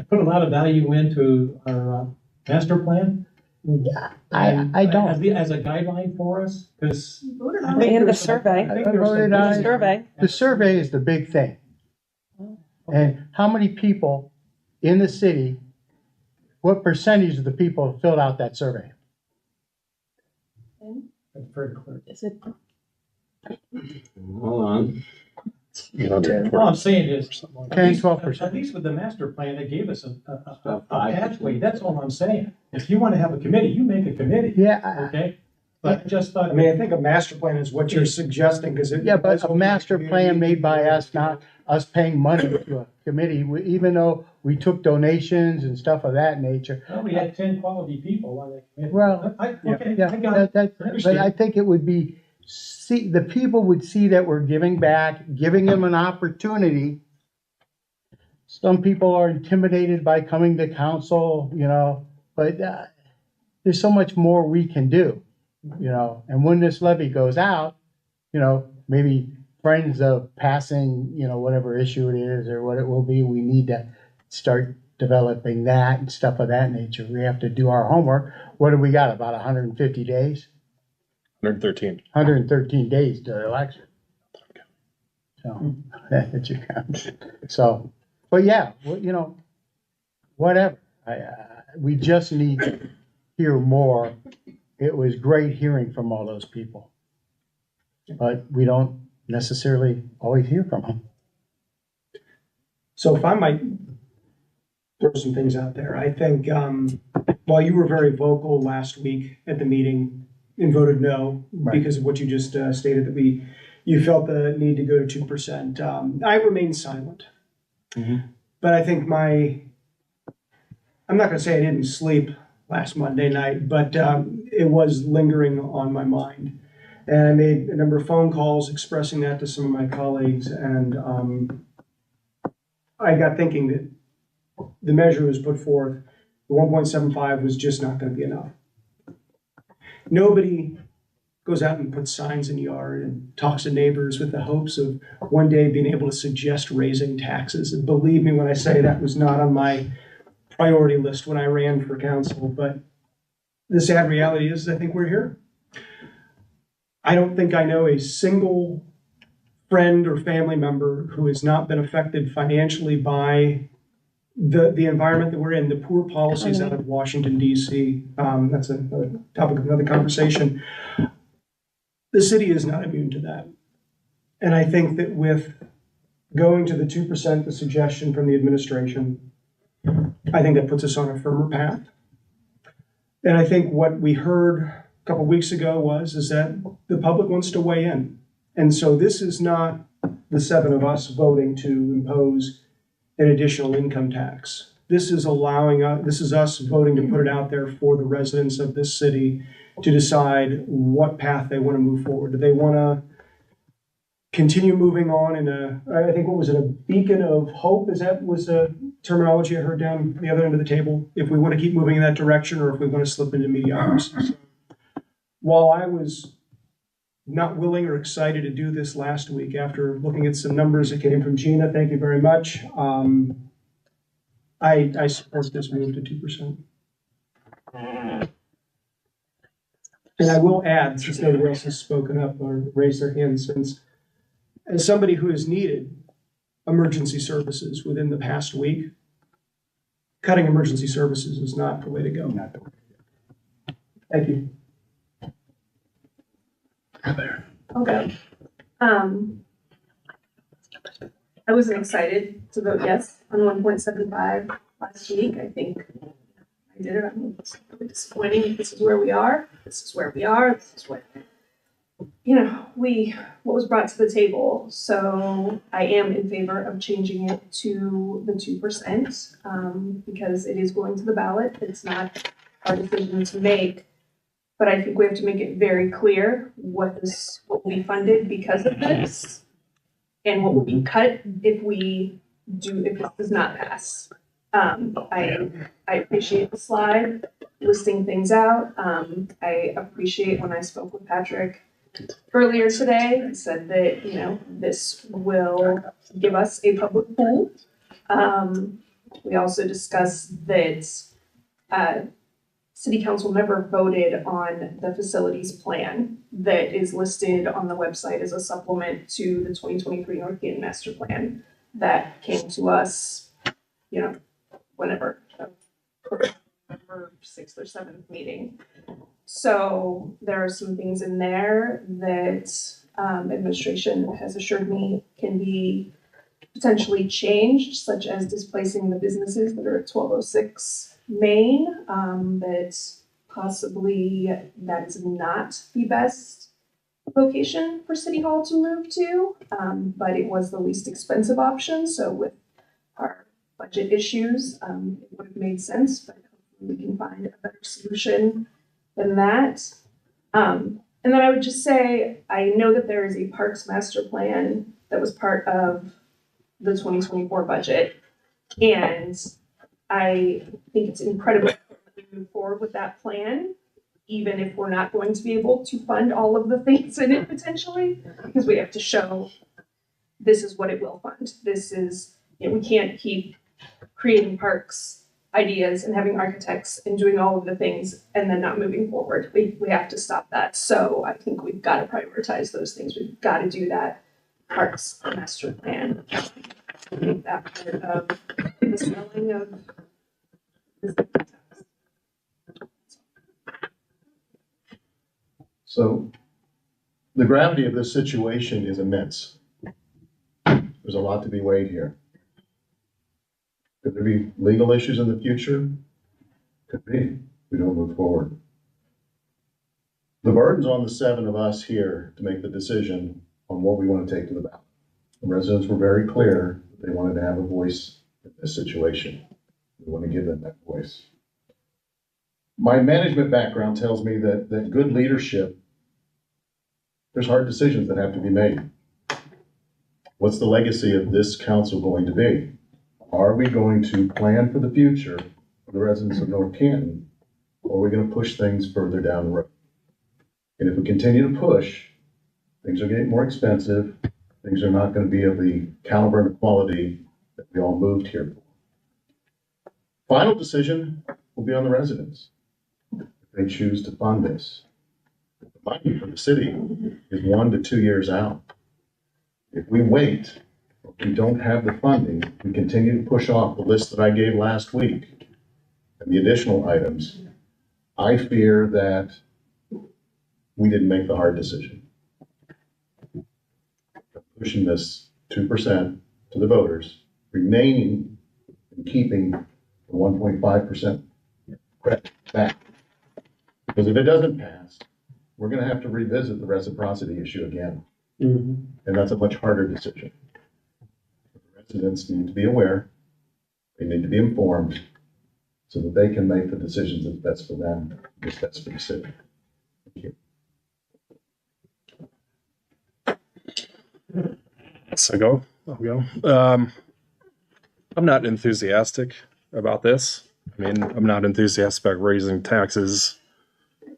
put a lot of value into our master plan. I don't. As a guideline for us, because. And the survey. The survey is the big thing. And how many people in the city, what percentage of the people filled out that survey? Is it? Hold on. All I'm saying is, 10-12%. at least with the master plan, they gave us a pathway. That's all I'm saying. If you want to have a committee, you make a committee. Yeah. Okay? But I just thought. I think a master plan is what you're suggesting, because it. Yeah, but a master plan made by us, not us paying money to a committee, even though we took donations and stuff of that nature. Well, we had 10 quality people on that committee. Well, Okay, I got it. But I think it would be, the people would see that we're giving back, giving them an opportunity. Some people are intimidated by coming to council, but there's so much more we can do, and when this levy goes out, maybe friends of passing, whatever issue it is or what it will be, we need to start developing that and stuff of that nature. We have to do our homework. What do we got, about 150 days? 113. 113 days to the election. So, that's your count. So, but yeah, well, whatever. We just need to hear more. It was great hearing from all those people, but we don't necessarily always hear from them. So if I might throw some things out there, I think, while you were very vocal last week at the meeting and voted no, because of what you just stated, that you felt the need to go to 2%, I remained silent. Mhm. But I think I'm not gonna say I didn't sleep last Monday night, but it was lingering on my mind. And I made a number of phone calls expressing that to some of my colleagues, and I got thinking that the measure was put forth, the 1.75 was just not gonna be enough. Nobody goes out and puts signs in the yard and talks to neighbors with the hopes of one day being able to suggest raising taxes. And believe me when I say that was not on my priority list when I ran for council, but the sad reality is I think we're here. I don't think I know a single friend or family member who has not been affected financially by the environment that we're in, the poor policies out of Washington, D.C. That's another topic of another conversation. The city is not immune to that. And I think that with going to the 2%, the suggestion from the administration, I think that puts us on a firmer path. And I think what we heard a couple weeks ago is that the public wants to weigh in. And so this is not the seven of us voting to impose an additional income tax. This is this is us voting to put it out there for the residents of this city to decide what path they want to move forward. Do they want to continue moving on in I think, what was it, a beacon of hope? Was a terminology I heard down the other end of the table? If we want to keep moving in that direction, or if we want to slip into mediocrity. So, while I was not willing or excited to do this last week, after looking at some numbers that came from Gina, thank you very much. I support this move to 2%. And I will add, since nobody else has spoken up or raised their hand, since as somebody who has needed emergency services within the past week, cutting emergency services is not the way to go. Not the way. Thank you. I'll go. I wasn't excited to vote yes on 1.75 last week. I think I did it. I'm really disappointing. This is where we are. This is where we are. This is what, what was brought to the table. So I am in favor of changing it to the 2%, because it is going to the ballot. It's not our decision to make. But I think we have to make it very clear what will be funded because of this, and what will be cut if this does not pass. I appreciate the slide listing things out. I appreciate when I spoke with Patrick earlier today, he said that, this will give us a public pool. We also discussed that, City Council never voted on the facilities plan that is listed on the website as a supplement to the 2023 North Canton Master Plan that came to us, whenever, November 6th or 7th meeting. So there are some things in there that administration has assured me can be potentially changed, such as displacing the businesses that are at 1206 Main, that possibly that is not the best location for City Hall to move to, but it was the least expensive option. So with our budget issues, it would have made sense, but hopefully we can find a better solution than that. And then I would just say, I know that there is a Parks Master Plan that was part of the 2024 budget, and I think it's incredibly important that we move forward with that plan, even if we're not going to be able to fund all of the things in it potentially, because we have to show this is what it will fund. This is, we can't keep creating parks ideas and having architects and doing all of the things and then not moving forward. We have to stop that. So I think we've got to prioritize those things. We've got to do that Parks Master Plan. Make that part of the spelling of this. So the gravity of this situation is immense. There's a lot to be weighed here. Could there be legal issues in the future? Could be. We don't move forward. The burden's on the seven of us here to make the decision on what we want to take to the ballot. The residents were very clear that they wanted to have a voice in this situation. We want to give them that voice. My management background tells me that good leadership, there's hard decisions that have to be made. What's the legacy of this council going to be? Are we going to plan for the future for the residents of North Canton, or are we going to push things further down the road? And if we continue to push, things are getting more expensive. Things are not going to be of the caliber and quality that we all moved here for. Final decision will be on the residents if they choose to fund this. The money for the city is 1 to 2 years out. If we wait, or we don't have the funding, we continue to push off the list that I gave last week and the additional items, I fear that we didn't make the hard decision. Pushing this 2% to the voters, remaining and keeping the 1.5% credit back. Because if it doesn't pass, we're going to have to revisit the reciprocity issue again. Mhm. And that's a much harder decision. Residents need to be aware, they need to be informed, so that they can make the decisions that's best for them, that's best for the city. Thank you. So I'll go. I'm not enthusiastic about this. I mean, I'm not enthusiastic about raising taxes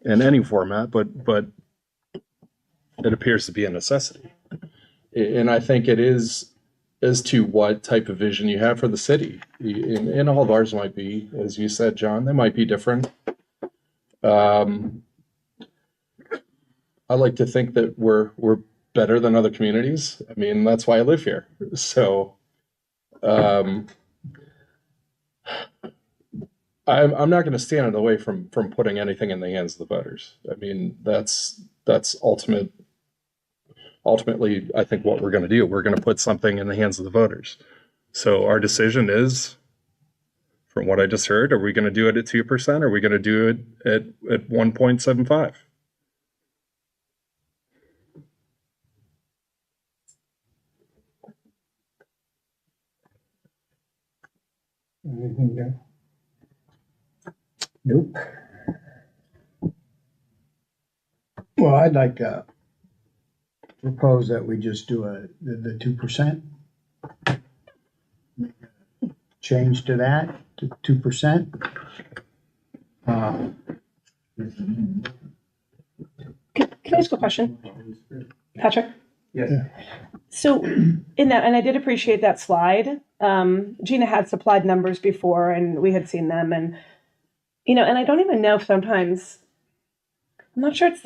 in any format, but it appears to be a necessity. And I think it is as to what type of vision you have for the city. And all of ours might be, as you said, John, they might be different. I like to think that we're better than other communities. I mean, that's why I live here. So I'm not going to stand in the way from putting anything in the hands of the voters. I mean, that's ultimately, I think what we're going to do. We're going to put something in the hands of the voters. So our decision is, from what I just heard, are we going to do it at 2%? Or are we going to do it at 1.75? Anything there? Nope. Well, I'd like to propose that we just do the 2%. Change to that, to 2%. Can I ask a question? Patrick? Yes. So in that, and I did appreciate that slide. Gina had supplied numbers before and we had seen them and, and I don't even know if sometimes, I'm not sure it's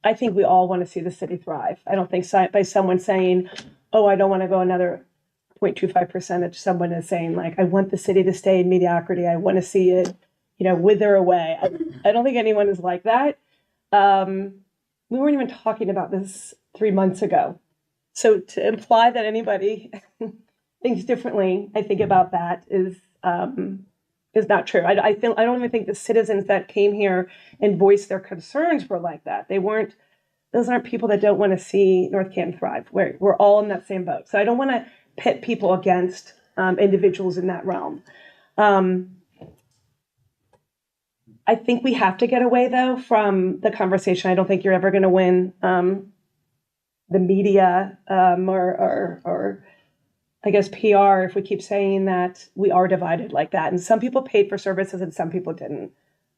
I think we all want to see the city thrive. I don't think by someone saying, oh, I don't want to go another 0.25%, someone is saying like, I want the city to stay in mediocrity. I want to see it, wither away. I don't think anyone is like that. We weren't even talking about this 3 months ago. So to imply that anybody thinks differently, I think about that is not true. I don't even think the citizens that came here and voiced their concerns were like that. Those aren't people that don't want to see North Canton thrive. We're all in that same boat. So I don't want to pit people against individuals in that realm. I think we have to get away though from the conversation. I don't think you're ever going to win the media or I guess PR if we keep saying that we are divided like that. And some people paid for services and some people didn't.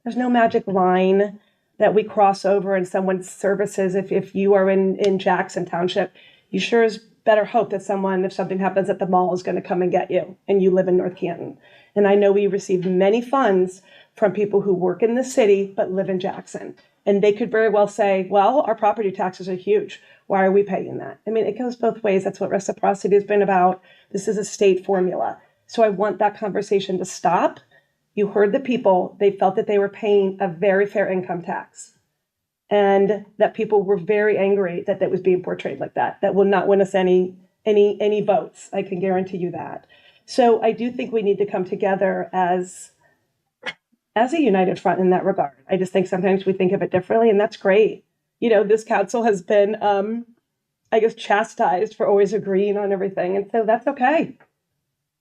There's no magic line that we cross over in someone's services. If you are in Jackson Township, you sure as better hope that someone, if something happens at the mall, is going to come and get you and you live in North Canton. And I know we receive many funds from people who work in the city but live in Jackson. And they could very well say, well, our property taxes are huge. Why are we paying that? I mean, it goes both ways. That's what reciprocity has been about. This is a state formula. So I want that conversation to stop. You heard the people. They felt that they were paying a very fair income tax. And that people were very angry that that was being portrayed like that. That will not win us any votes. I can guarantee you that. So I do think we need to come together as a united front in that regard. I just think sometimes we think of it differently, and that's great. This council has been, chastised for always agreeing on everything. And so that's okay.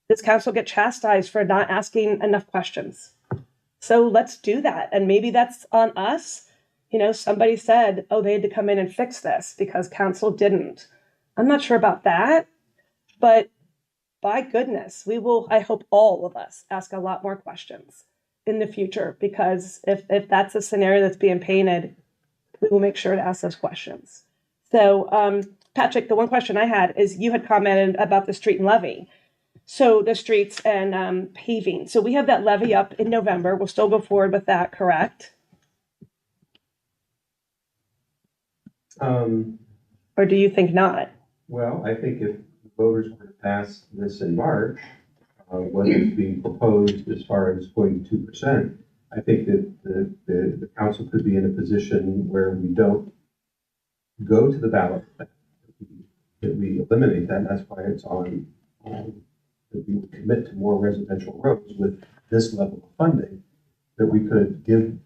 This council get chastised for not asking enough questions. So let's do that. And maybe that's on us. Somebody said, oh, they had to come in and fix this because council didn't. I'm not sure about that, but by goodness, we will, I hope all of us ask a lot more questions in the future, because if that's a scenario that's being painted, we will make sure to ask those questions. So, Patrick, the one question I had is you had commented about the street and levy. So the streets and paving. So we have that levy up in November. We'll still go forward with that, correct? Or do you think not? Well, I think if voters were to pass this in March, what is being proposed as far as going to 2%, I think that the council could be in a position where we don't go to the ballot, that we eliminate that. That's why it's on, that we would commit to more residential roads with this level of funding, that we could give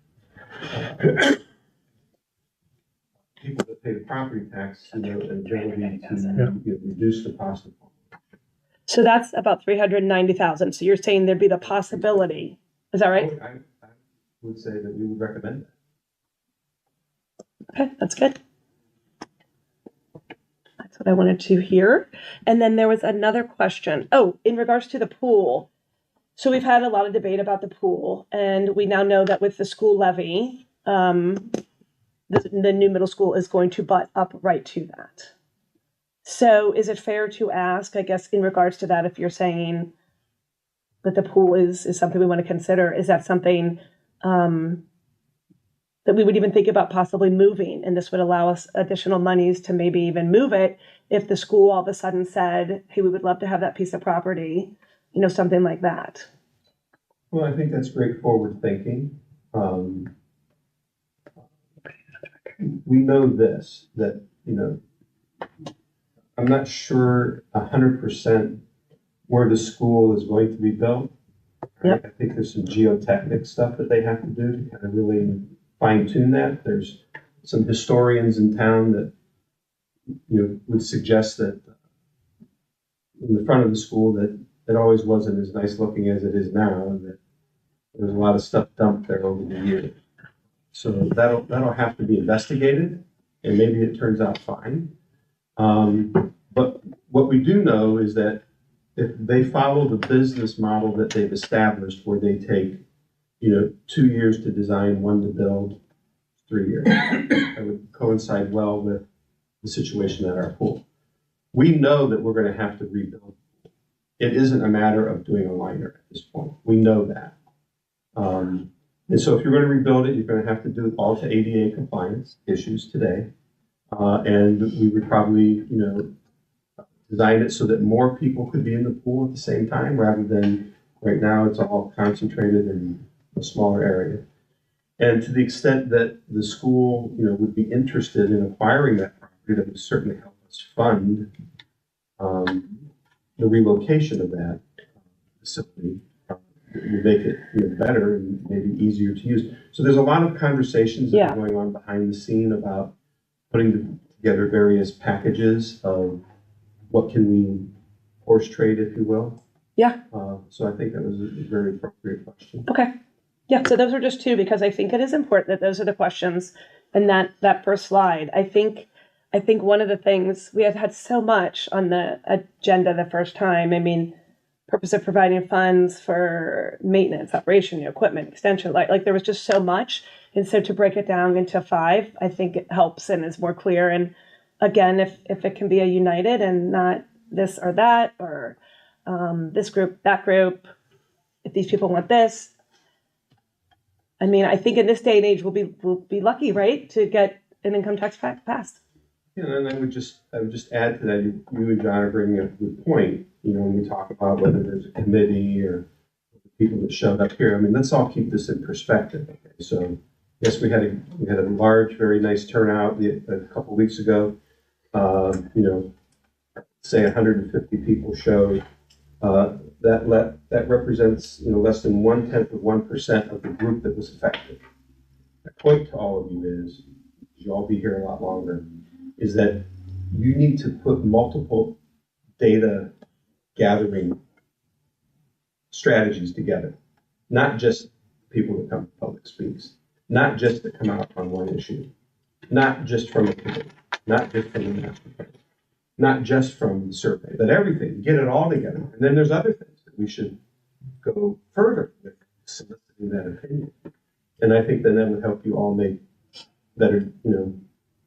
people that pay the property tax, an ability to reduce the cost of home. So that's about 390,000. So you're saying there'd be the possibility, is that right? I would say that we would recommend that. Okay, that's good. That's what I wanted to hear. And then there was another question. Oh, in regards to the pool. So we've had a lot of debate about the pool, and we now know that with the school levy, the new middle school is going to butt up right to that. So is it fair to ask, I guess, in regards to that, if you're saying that the pool is something we want to consider, is that something that we would even think about possibly moving, and this would allow us additional monies to maybe even move it if the school all of a sudden said, hey, we would love to have that piece of property, something like that. Well, I think that's great forward thinking. We know this, that, I'm not sure 100% where the school is going to be built. Yep. I think there's some geotechnic stuff that they have to do to kind of really fine tune that. There's some historians in town that, would suggest that in the front of the school that it always wasn't as nice looking as it is now, and that there was a lot of stuff dumped there over the years. So that'll have to be investigated, and maybe it turns out fine. But what we do know is that if they follow the business model that they've established, where they take, 2 years to design, 1 to build, 3 years, that would coincide well with the situation at our pool. We know that we're going to have to rebuild. It isn't a matter of doing a liner at this point. We know that. And so if you're going to rebuild it, you're going to have to do it all to ADA compliance issues today. And we would probably, design it so that more people could be in the pool at the same time, rather than right now it's all concentrated in a smaller area. And to the extent that the school, would be interested in acquiring that property, that would certainly help us fund the relocation of that facility. Would make it better and maybe easier to use. So there's a lot of conversations that are going on behind the scene about putting together various packages of what can we horse trade, if you will. Yeah. So I think that was a very appropriate question. Okay. Yeah, so those are just two, because I think it is important that those are the questions. And that first slide, I think one of the things, we have had so much on the agenda the first time. I mean, purpose of providing funds for maintenance, operation, equipment, extension, like there was just so much. And so to break it down into 5, I think it helps and is more clear. And again, if it can be a united and not this or that, or this group, that group, if these people want this. I mean, I think in this day and age, we'll be lucky, right, to get an income tax passed. Yeah, and I would just add to that, you and John are bringing up a good point. When we talk about whether there's a committee or people that showed up here, I mean, let's all keep this in perspective. Okay? So, yes, we had a large, very nice turnout a couple weeks ago. Say 150 people showed. That represents less than 0.1% of the group that was affected. My point to all of you is, you'll all be here a lot longer, is that you need to put multiple data gathering strategies together, not just people that come to public speaks, not just that come out on one issue, not just from a committee, not just from the master plan, not just from the survey, but everything, get it all together. And then there's other things that we should go further with soliciting that opinion. And I think then that would help you all make better,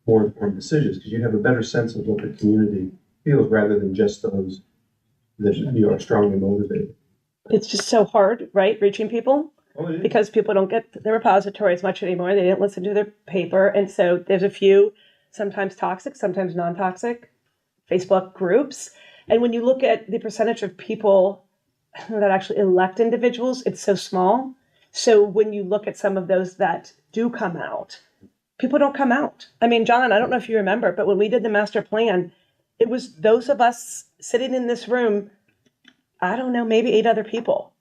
more informed decisions, because you have a better sense of what the community feels, rather than just those that are strongly motivated. It's just so hard, right, reaching people? Because people don't get the repository as much anymore. They didn't listen to their paper. And so there's a few, sometimes toxic, sometimes non-toxic, Facebook groups. And when you look at the percentage of people that actually elect individuals, it's so small. So when you look at some of those that do come out, people don't come out. I mean, John, I don't know if you remember, but when we did the master plan, it was those of us sitting in this room, I don't know, maybe 8 other people,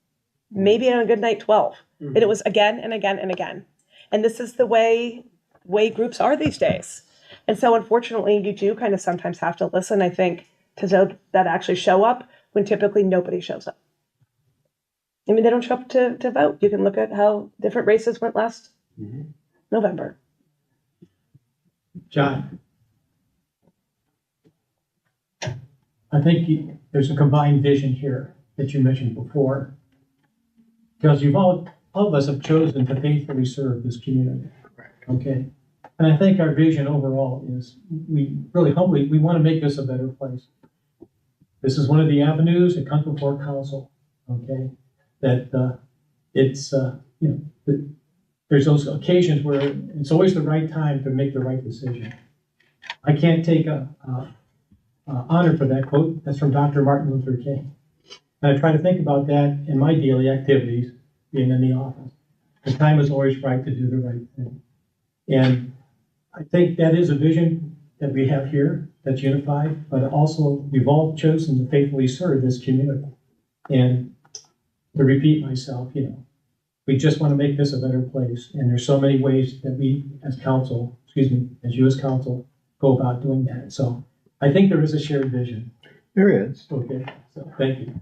maybe on a good night 12. Mm-hmm. And it was again and again and again. And this is the way groups are these days. And so unfortunately, you do kind of sometimes have to listen, I think, to those that actually show up when typically nobody shows up. I mean, they don't show up to vote. You can look at how different races went last November. John? I think there's a combined vision here that you mentioned before. Because all of us have chosen to faithfully serve this community. Okay? And I think our vision overall is we really humbly, we want to make this a better place. This is one of the avenues that comes before council, okay? That there's those occasions where it's always the right time to make the right decision. I can't take honor for that quote. That's from Dr. Martin Luther King. And I try to think about that in my daily activities, being in the office. The time is always right to do the right thing. And I think that is a vision that we have here that's unified, but also we've all chosen to faithfully serve this community. And to repeat myself, we just want to make this a better place. And there's so many ways that we as council, as you as council, go about doing that. So I think there is a shared vision. There is. Okay, so thank you.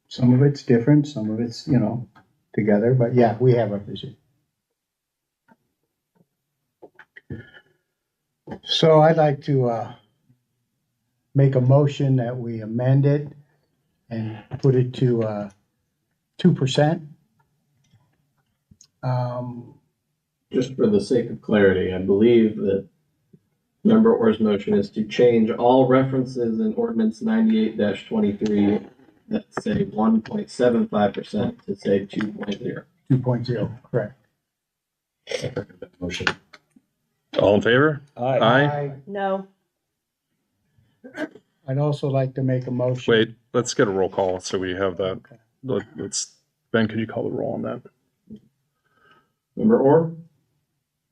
Some of it's different, some of it's, together, but yeah, we have a vision. So I'd like to make a motion that we amend it and put it to 2%. Just for the sake of clarity, I believe that Member Orr's motion is to change all references in ordinance 98-23 that say 1.75% to say 2.0. 2.0, correct. Motion. All in favor? Aye. No. I'd also like to make a motion. Wait, let's get a roll call so we have that. Ben, could you call the roll on that? Member Orr,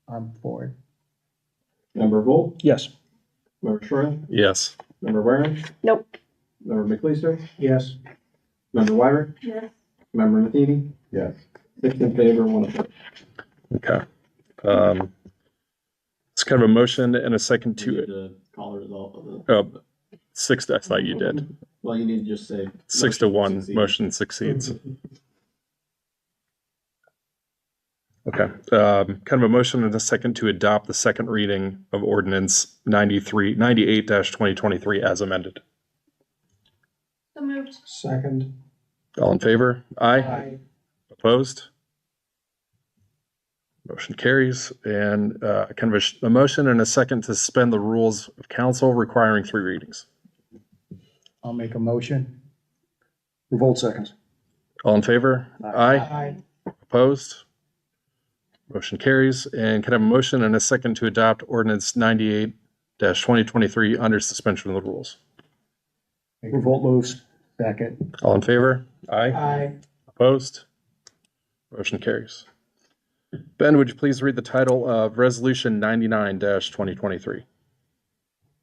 I'm for it. Member Volt, Yes. Member Shore, Yes. Member Warren, Nope. Member McLeister, Yes. Member Wyrick, Yes. Member Matheny, Yes. 6 in favor, 1 opposed. Okay. It's kind of a motion and a second You need to to call the result of the, 6. I thought you did. well, you need to just say. 6 to 1. succeeds. Motion succeeds. Okay. Kind of a motion and a second to adopt the second reading of ordinance 98-2023 as amended. So moved. Second. All in favor? Aye. Aye. Opposed? Motion carries. And kind of a motion and a second to suspend the rules of council requiring 3 readings. I'll make a motion. Revolt seconds. All in favor? Aye. Aye. Opposed? Motion carries. And can I have a motion and a second to adopt ordinance 98-2023 under suspension of the rules? Revolt moves. Second. All in favor? Aye. Aye. Opposed? Motion carries. Ben, would you please read the title of Resolution 99-2023?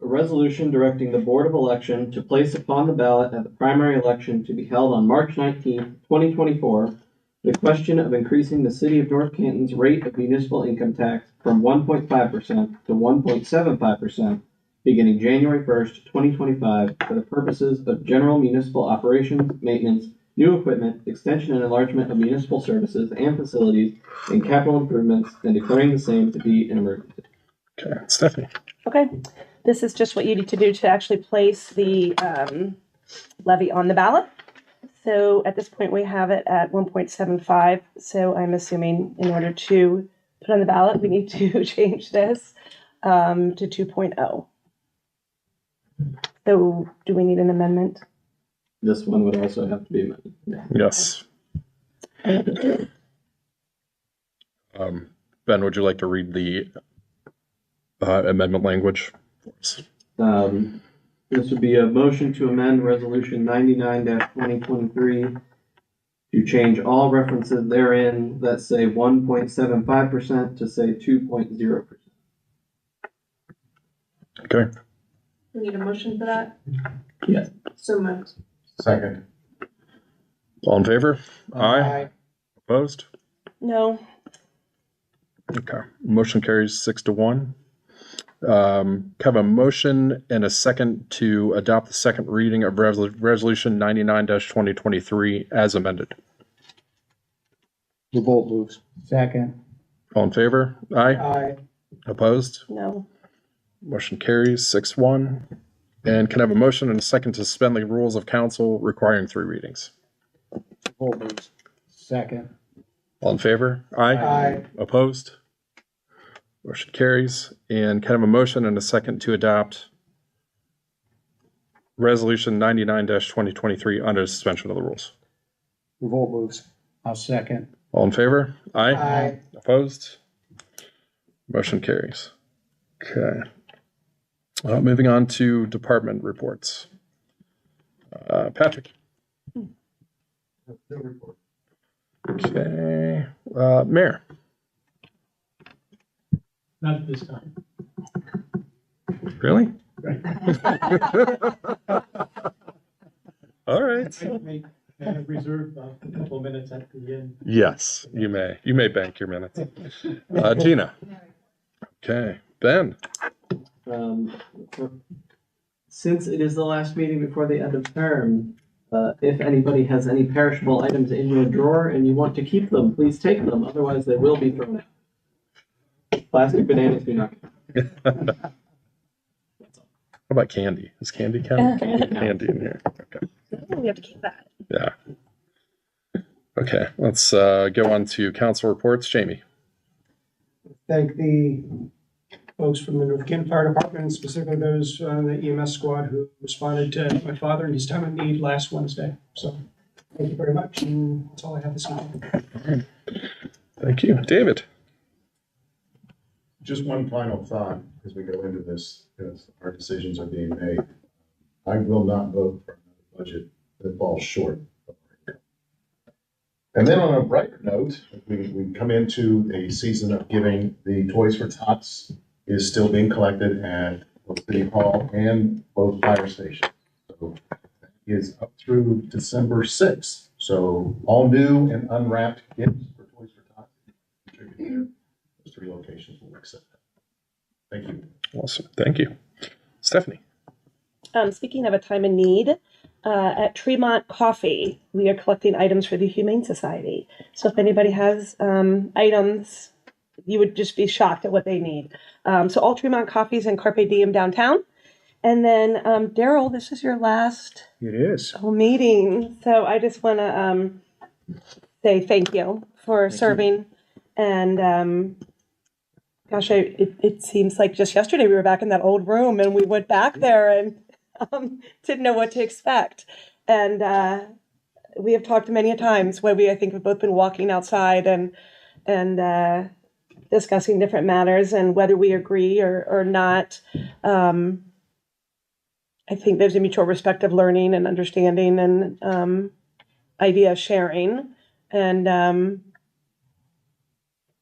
A resolution directing the Board of Election to place upon the ballot at the primary election to be held on March 19th, 2024, the question of increasing the City of North Canton's rate of municipal income tax from 1.5% to 1.75% beginning January 1st, 2025 for the purposes of general municipal operations, maintenance, new equipment, extension and enlargement of municipal services and facilities, and capital improvements, and declaring the same to be an emergency. Okay, Stephanie. Okay. This is just what you need to do to actually place the levy on the ballot. So at this point, we have it at 1.75. So I'm assuming in order to put on the ballot, we need to change this to 2.0. So do we need an amendment? This one would also have to be amended. Yes. Ben, would you like to read the amendment language? This would be a motion to amend Resolution 99-2023 to change all references therein that say 1.75% to say 2.0%. Okay. We need a motion for that? Yes. So moved. Second. All in favor? Aye. Opposed? No. Okay. Motion carries 6 to 1. Have a motion and a second to adopt the second reading of Resolution 99-2023 as amended. Revolt moves. Second. All in favor? Aye. Aye. Opposed? No. Motion carries 6-1. And can I have a motion and a second to suspend the rules of council requiring 3 readings? Revolt moves. Second. All in favor? Aye. Aye. Opposed? Motion carries. And can I have a motion and a second to adopt Resolution 99-2023 under suspension of the rules? Revolt moves. I'll second. All in favor? Aye. Aye. Opposed? Motion carries. Okay. Moving on to department reports. Patrick. No report. Okay. Mayor. Not at this time. Really? All right. May I reserve a couple of minutes at the end? Yes, you may. You may bank your minutes. Gina. Okay. Ben. Since it is the last meeting before the end of term, if anybody has any perishable items in your drawer and you want to keep them, please take them. Otherwise, they will be thrown out. Plastic bananas do not count. How about candy? Is candy count? Candy in here. Okay. We have to keep that. Yeah. Okay. Let's go on to council reports. Jamie. Thank the folks from the North Canton Fire Department, and specifically those on the EMS squad who responded to my father in his time of need last Wednesday. So thank you very much, and that's all I have this evening. Thank you. David. Just one final thought as we go into this, because our decisions are being made. I will not vote for another budget that falls short of our income. And then on a brighter note, we come into a season of giving. The Toys for Tots is still being collected at both City Hall and both fire stations. So that is up through December 6th. So all new and unwrapped gifts for Toys for Tots. Contribute there. Those 3 locations will accept that. Thank you. Awesome. Thank you. Stephanie. Speaking of a time in need, at Tremont Coffee, we are collecting items for the Humane Society. So if anybody has items, you would just be shocked at what they need. So all Tremont Coffees and Carpe Diem downtown. And then Daryl, this is your last It is. meeting. So I just want to say thank you for serving. And gosh, it seems like just yesterday we were back in that old room and we went back there and didn't know what to expect. And we have talked many a times where I think we've both been walking outside and discussing different matters and whether we agree or not. I think there's a mutual respect of learning and understanding and idea sharing. And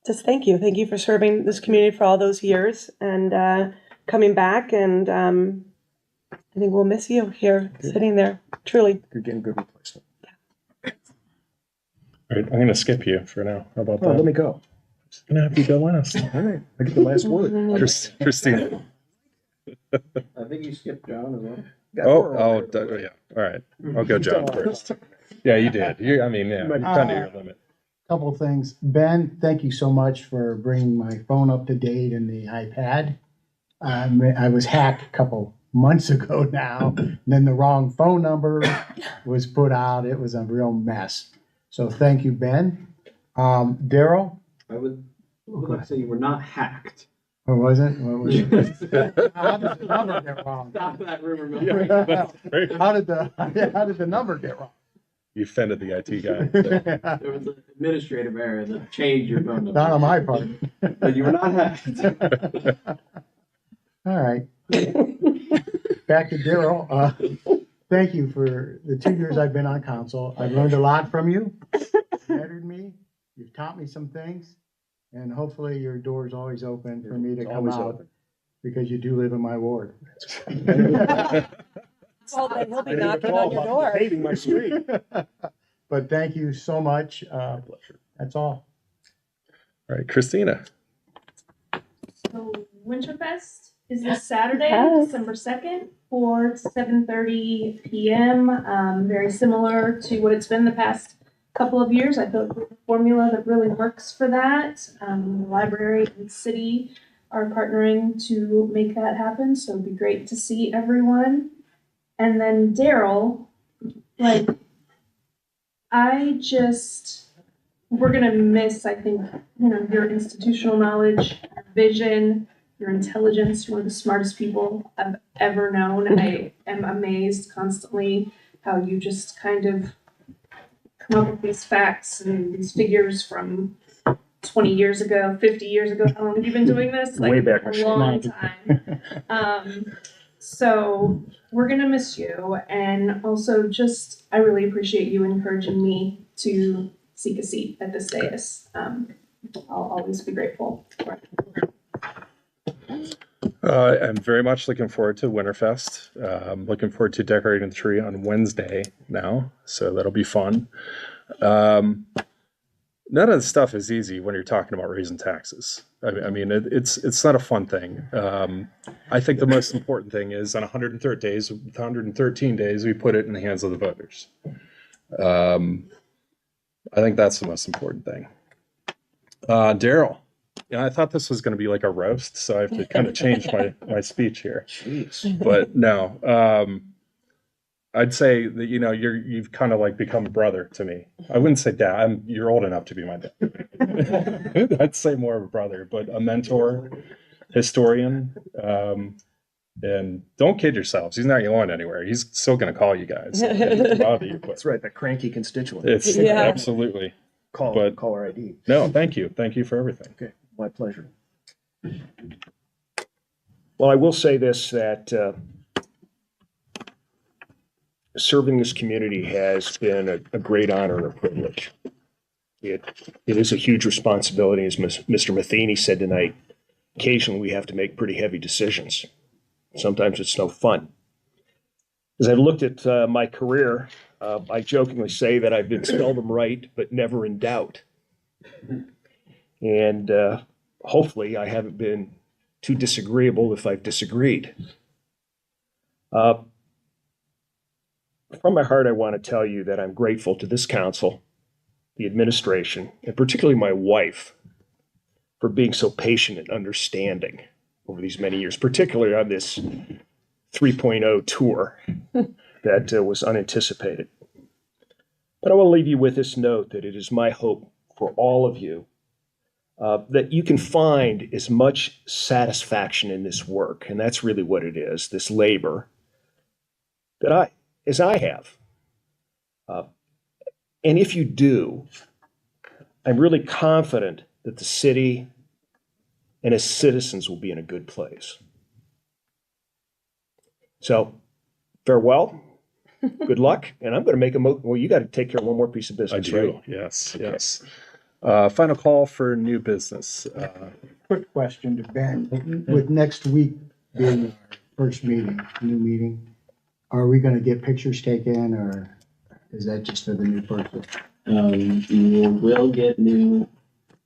just thank you. Thank you for serving this community for all those years and coming back. And I think we'll miss you here, sitting there, truly. You're getting good replacement. All right. I'm going to skip you for now. How about Oh, that? let me go. I'm going to have you go last. All right. I get the last word. Christina. I think you skipped John as well. Yeah. All right. I'll go John first. Yeah, you did. Yeah, you're kind of your limit. Couple things. Ben, thank you so much for bringing my phone up to date and the iPad. I was hacked a couple months ago now. And then the wrong phone number was put out. It was a real mess. So thank you, Ben. Daryl? I would like to say you were not hacked. Or was it? What was it? How did the number get wrong? Stop that rumor mill. How did the number get wrong? You offended the IT guy. There was an administrative error that changed your phone number. Not on my part. But you were not hacked. All right. Back to Daryl. Thank you for the 2 years I've been on council. I've learned a lot from you. You've bettered me. You've taught me some things. And hopefully your door's always open for me to It's come always out open. because you do live in my ward. Well, then he'll be knocking on your door. Paving my street. But thank you so much. That's all. All right, Christina. So Winterfest is this Saturday, Yes. December 2nd, for 7:30 PM. Very similar to what it's been the past couple of years. I built a formula that really works for that. The library and city are partnering to make that happen, so it'd be great to see everyone. And then Daryl, like, we're gonna miss, I think, your institutional knowledge, your vision, your intelligence. You're one of the smartest people I've ever known. I am amazed constantly how you just kind of come up with these facts and these figures from 20 years ago, 50 years ago. How long have you been doing this? Like, Way back. a long time. So we're gonna miss you, and also just I really appreciate you encouraging me to seek a seat at this dais. I'll always be grateful for it. I'm very much looking forward to Winterfest. Looking forward to decorating the tree on Wednesday now, so that'll be fun. None of the stuff is easy when you're talking about raising taxes. I mean, it's not a fun thing. I think the most important thing is on 113 days, we put it in the hands of the voters. I think that's the most important thing. Daryl, I thought this was going to be like a roast, so I have to kind of change my speech here. Jeez. But no, I'd say that you've kind of like become a brother to me. I wouldn't say dad. You're old enough to be my dad. I'd say more of a brother, but a mentor, historian, and don't kid yourselves. He's not going anywhere. He's still going to call you guys. Bother you, but That's right, the cranky constituent. it's Yeah. absolutely. But- Caller ID. No, thank you. Thank you for everything. Okay, my pleasure. Well, I will say this, that serving this community has been a great honor and a privilege. It is a huge responsibility, as Mr. Matheny said tonight. Occasionally, we have to make pretty heavy decisions. Sometimes it's no fun. As I've looked at my career, I jokingly say that I've been seldom right, but never in doubt. And hopefully I haven't been too disagreeable if I've disagreed. From my heart, I want to tell you that I'm grateful to this council, the administration, and particularly my wife for being so patient and understanding over these many years, particularly on this 3.0 tour that was unanticipated. But I want to leave you with this note that it is my hope for all of you that you can find as much satisfaction in this work, and that's really what it is, this labor, as I have. And if you do, I'm really confident that the city and its citizens will be in a good place. So, farewell, good luck, and I'm going to make well, you got to take care of one more piece of business, I do. right? Yes, yes. Final call for new business. Quick question to Ben. With next week being our first meeting, new meeting, are we gonna get pictures taken, or is that just for the new person? You will get new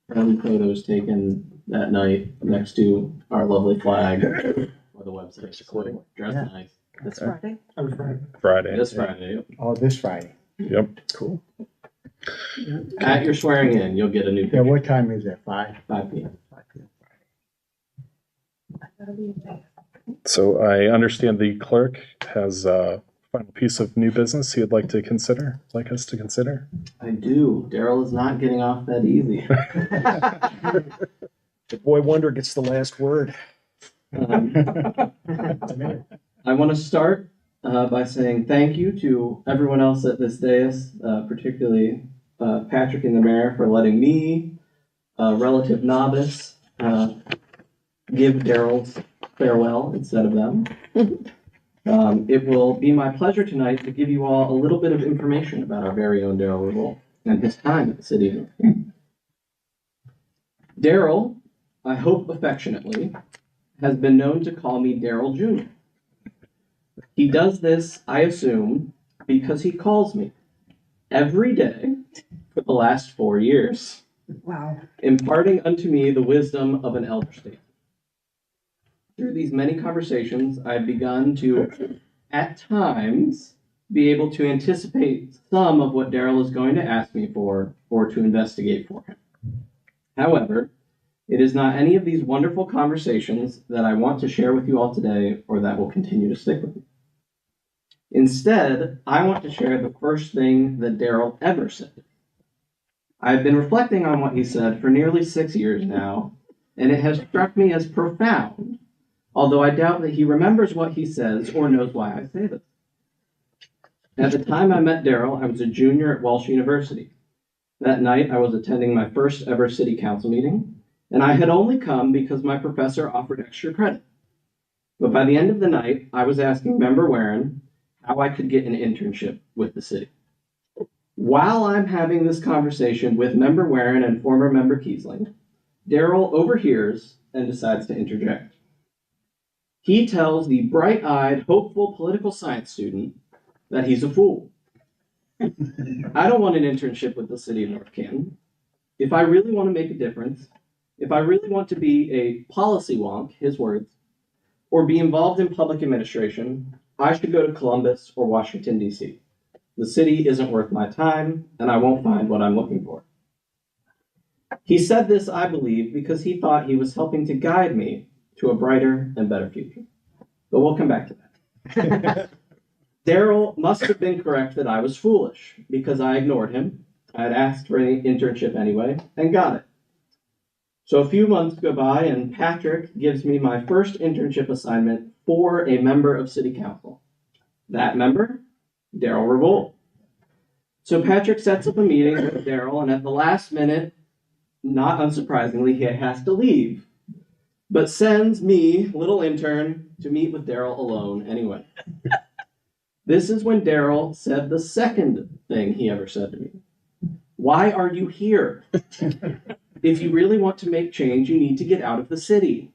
friendly photos taken that night next to our lovely flag or the website. Accordingly. Dress Yeah. nice. This Friday. Friday. This Friday. Oh, this Friday. Yep. Cool. At your swearing in, you'll get a new Yeah, picture. what time is it? 5? 5 p.m. So I understand the clerk has a final piece of new business he would like us to consider. I do. Daryl is not getting off that easy. The boy wonder gets the last word. I want to start by saying thank you to everyone else at this dais, particularly Patrick and the mayor for letting me, a relative novice, give Daryl's farewell instead of them. It will be my pleasure tonight to give you all a little bit of information about our very own Daryl Revolt and his time at the city of North Canton. Daryl, I hope affectionately, has been known to call me Daryl Jr. He does this, I assume, because he calls me every day for the last 4 years, Wow. imparting unto me the wisdom of an elder statesman. through these many conversations, I've begun to, at times, be able to anticipate some of what Daryl is going to ask me for or to investigate for him. However, it is not any of these wonderful conversations that I want to share with you all today or that will continue to stick with me. Instead, I want to share the first thing that Daryl ever said. I've been reflecting on what he said for nearly 6 years now, and it has struck me as profound, although I doubt that he remembers what he says or knows why I say this. At the time I met Daryl, I was a junior at Walsh University. That night, I was attending my first ever city council meeting, and I had only come because my professor offered extra credit. But by the end of the night, I was asking Member Warren how I could get an internship with the city. While I'm having this conversation with Member Warren and former Member Kiesling, Daryl overhears and decides to interject. He tells the bright-eyed, hopeful political science student that he's a fool. I don't want an internship with the city of North Canton. If I really want to make a difference, if I really want to be a policy wonk, his words, or be involved in public administration, I should go to Columbus or Washington, D.C. The city isn't worth my time, and I won't find what I'm looking for. He said this, I believe, because he thought he was helping to guide me to a brighter and better future. But we'll come back to that. Daryl must have been correct that I was foolish, because I ignored him. I had asked for an internship anyway, and got it. So a few months go by, and Patrick gives me my first internship assignment for a member of City Council. That member? Daryl Revolt. So Patrick sets up a meeting with Daryl, and at the last minute, not unsurprisingly, he has to leave, but sends me, little intern, to meet with Daryl alone anyway. This is when Daryl said the second thing he ever said to me. Why are you here? If you really want to make change, you need to get out of the city.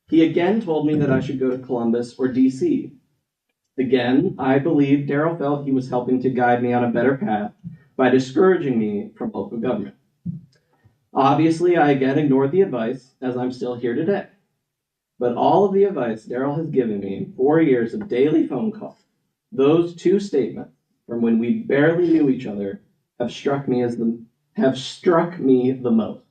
He again told me that I should go to Columbus or DC. Again, I believe Daryl felt he was helping to guide me on a better path by discouraging me from local government. Obviously, I again ignored the advice, as I'm still here today. But all of the advice Daryl has given me in 4 years of daily phone calls, those two statements from when we barely knew each other, have struck me the most,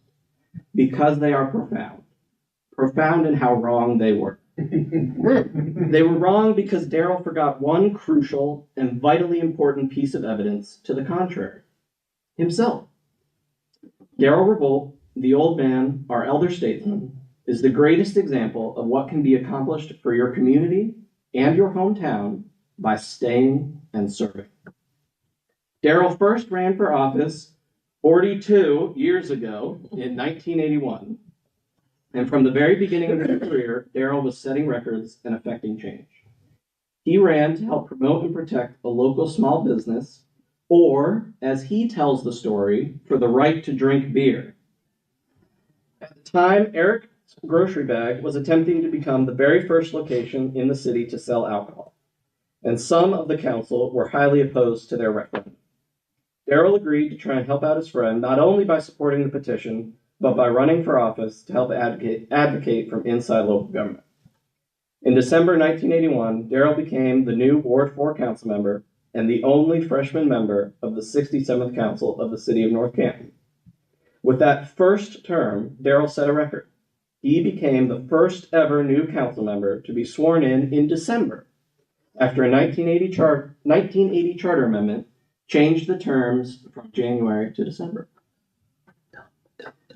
because they are profound in how wrong they were. They were wrong because Daryl forgot one crucial and vitally important piece of evidence to the contrary: himself. Daryl Revolt, the old man, our elder statesman, is the greatest example of what can be accomplished for your community and your hometown by staying and serving. Daryl first ran for office 42 years ago in 1981. And from the very beginning of his career, Daryl was setting records and affecting change. He ran to help promote and protect a local small business, or, as he tells the story, for the right to drink beer. At the time, Eric's Grocery Bag was attempting to become the very first location in the city to sell alcohol, and some of the council were highly opposed to their referendum. Daryl agreed to try and help out his friend, not only by supporting the petition, but by running for office to help advocate from inside local government. In December 1981, Daryl became the new Ward 4 council member and the only freshman member of the 67th Council of the City of North Canton. With that first term, Daryl set a record. He became the first ever new council member to be sworn in December, after a 1980 charter amendment changed the terms from January to December.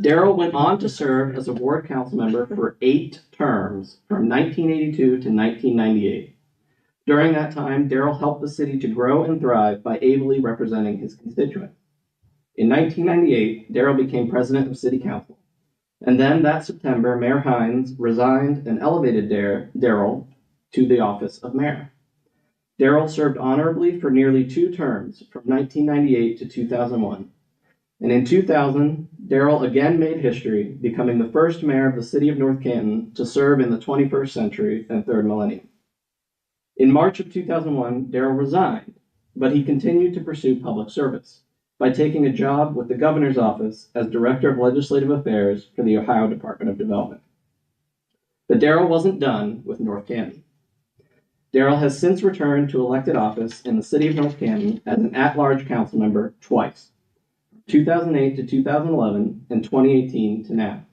Daryl went on to serve as a ward council member for 8 terms from 1982 to 1998. During that time, Daryl helped the city to grow and thrive by ably representing his constituents. In 1998, Daryl became president of City Council. And then that September, Mayor Hines resigned and elevated Daryl to the office of mayor. Daryl served honorably for nearly 2 terms, from 1998 to 2001. And in 2000, Daryl again made history, becoming the first mayor of the city of North Canton to serve in the 21st century and 3rd millennium. In March of 2001, Daryl resigned, but he continued to pursue public service by taking a job with the governor's office as Director of Legislative Affairs for the Ohio Department of Development. But Daryl wasn't done with North Canton. Daryl has since returned to elected office in the city of North Canton as an at-large council member twice, 2008 to 2011 and 2018 to now.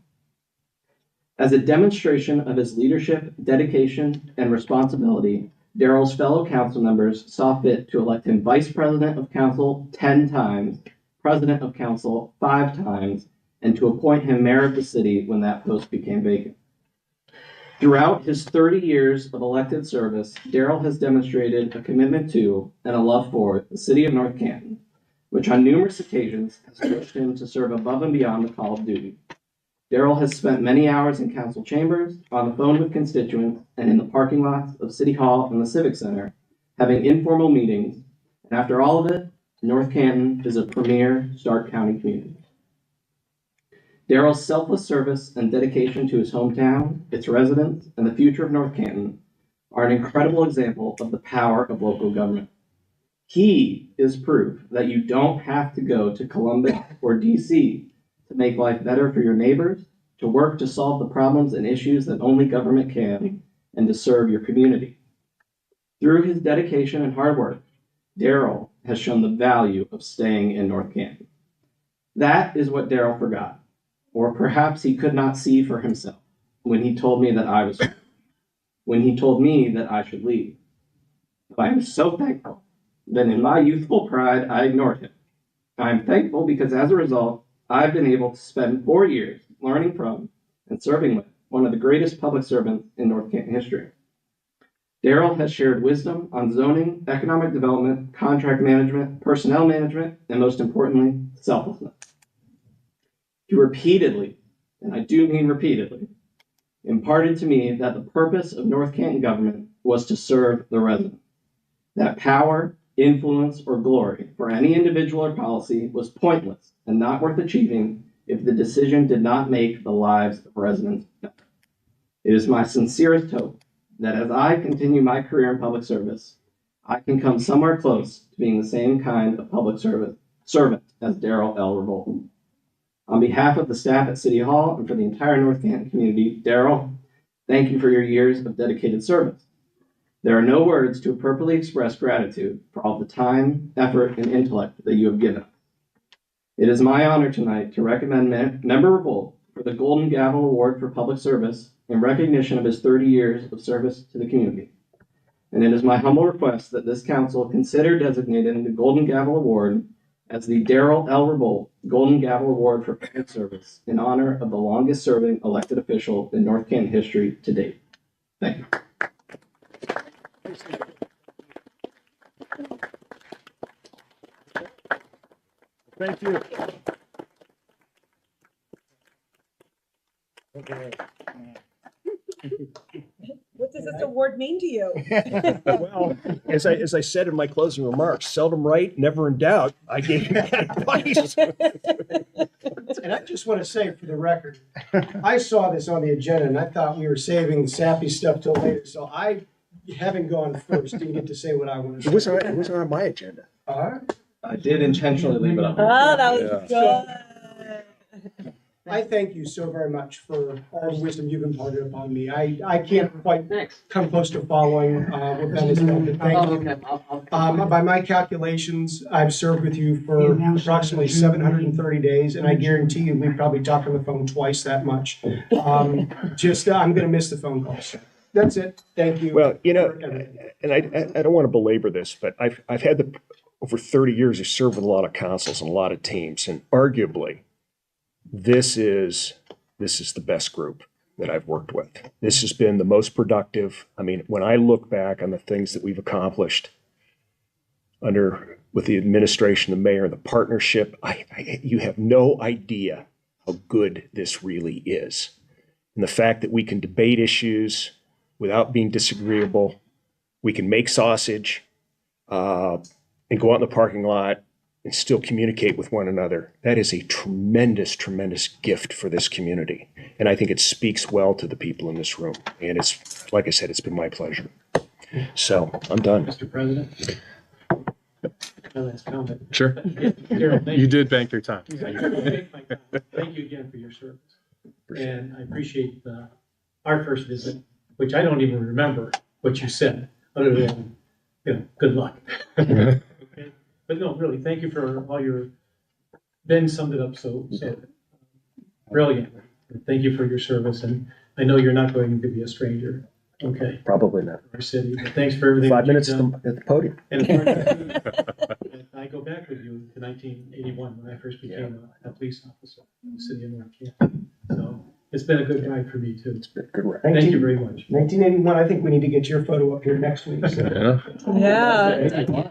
As a demonstration of his leadership, dedication, and responsibility, Daryl's fellow council members saw fit to elect him vice president of council 10 times, president of council 5 times, and to appoint him mayor of the city when that post became vacant. Throughout his 30 years of elected service, Daryl has demonstrated a commitment to and a love for the city of North Canton, which on numerous occasions has pushed him to serve above and beyond the call of duty. Daryl has spent many hours in council chambers, on the phone with constituents, and in the parking lots of City Hall and the Civic Center, having informal meetings, and after all of it, North Canton is a premier Stark County community. Daryl's selfless service and dedication to his hometown, its residents, and the future of North Canton are an incredible example of the power of local government. He is proof that you don't have to go to Columbus or DC to make life better for your neighbors, to work to solve the problems and issues that only government can, and to serve your community. Through his dedication and hard work, Daryl has shown the value of staying in North Canton. That is what Daryl forgot, or perhaps he could not see for himself when he told me that I was, when he told me that I should leave. But I am so thankful that in my youthful pride, I ignored him. I am thankful because as a result, I've been able to spend 4 years learning from and serving with one of the greatest public servants in North Canton history. Daryl has shared wisdom on zoning, economic development, contract management, personnel management, and most importantly, selflessness. He repeatedly, and I do mean repeatedly, imparted to me that the purpose of North Canton government was to serve the resident. That power, influence, or glory for any individual or policy was pointless and not worth achieving if the decision did not make the lives of residents better. It is my sincerest hope that as I continue my career in public service, I can come somewhere close to being the same kind of public servant as Daryl L. Revolt. On behalf of the staff at City Hall and for the entire North Canton community, Daryl, thank you for your years of dedicated service. There are no words to appropriately express gratitude for all the time, effort, and intellect that you have given us. It is my honor tonight to recommend Member Revolt for the Golden Gavel Award for Public Service in recognition of his 30 years of service to the community. And it is my humble request that this council consider designating the Golden Gavel Award as the Daryl L. Revolt Golden Gavel Award for Public Service in honor of the longest serving elected official in North Canton history to date. Thank you. Thank you. What does this award mean to you? Well, as I said in my closing remarks, seldom right, never in doubt. I gave you that advice. And I just want to say for the record, I saw this on the agenda and I thought we were saving the sappy stuff till later. So I, having gone first, didn't get to say what I wanted to say. It wasn't on my agenda. All right. I did intentionally leave it up. Oh, that was good. I thank you so very much for all the wisdom you've imparted upon me. I can't quite come close to following what Ben has done, but thank you. By my calculations, I've served with you for approximately 730 days, and I guarantee you we've probably talked on the phone twice that much. I'm going to miss the phone calls. That's it. Thank you. Well, you know, and I don't want to belabor this, but I've had over 30 years, I've served with a lot of councils and a lot of teams, and arguably, this is the best group that I've worked with. This has been the most productive. I mean, when I look back on the things that we've accomplished with the administration, the mayor, the partnership, you have no idea how good this really is. And the fact that we can debate issues without being disagreeable, we can make sausage and go out in the parking lot and still communicate with one another. That is a tremendous, tremendous gift for this community. And I think it speaks well to the people in this room. And it's, like I said, it's been my pleasure. So I'm done. Mr. President? My last comment. Sure. Daryl, thank You did bank your time. Thank you again for your service. And I appreciate the our first visit, which I don't even remember what you said, other than, good luck. Okay? But no, really, thank you for all your, Ben summed it up so brilliantly. Thank you for your service, and I know you're not going to be a stranger, okay, Probably not. to our city, but thanks for everything. 5 that minutes you've at done. the podium. And and I go back with you to 1981, when I first became a police officer in the city of North Canton. So it's been a good ride for me, too. It's been a good ride. Thank you very much. 1981, I think we need to get your photo up here next week. So. Yeah. Yeah.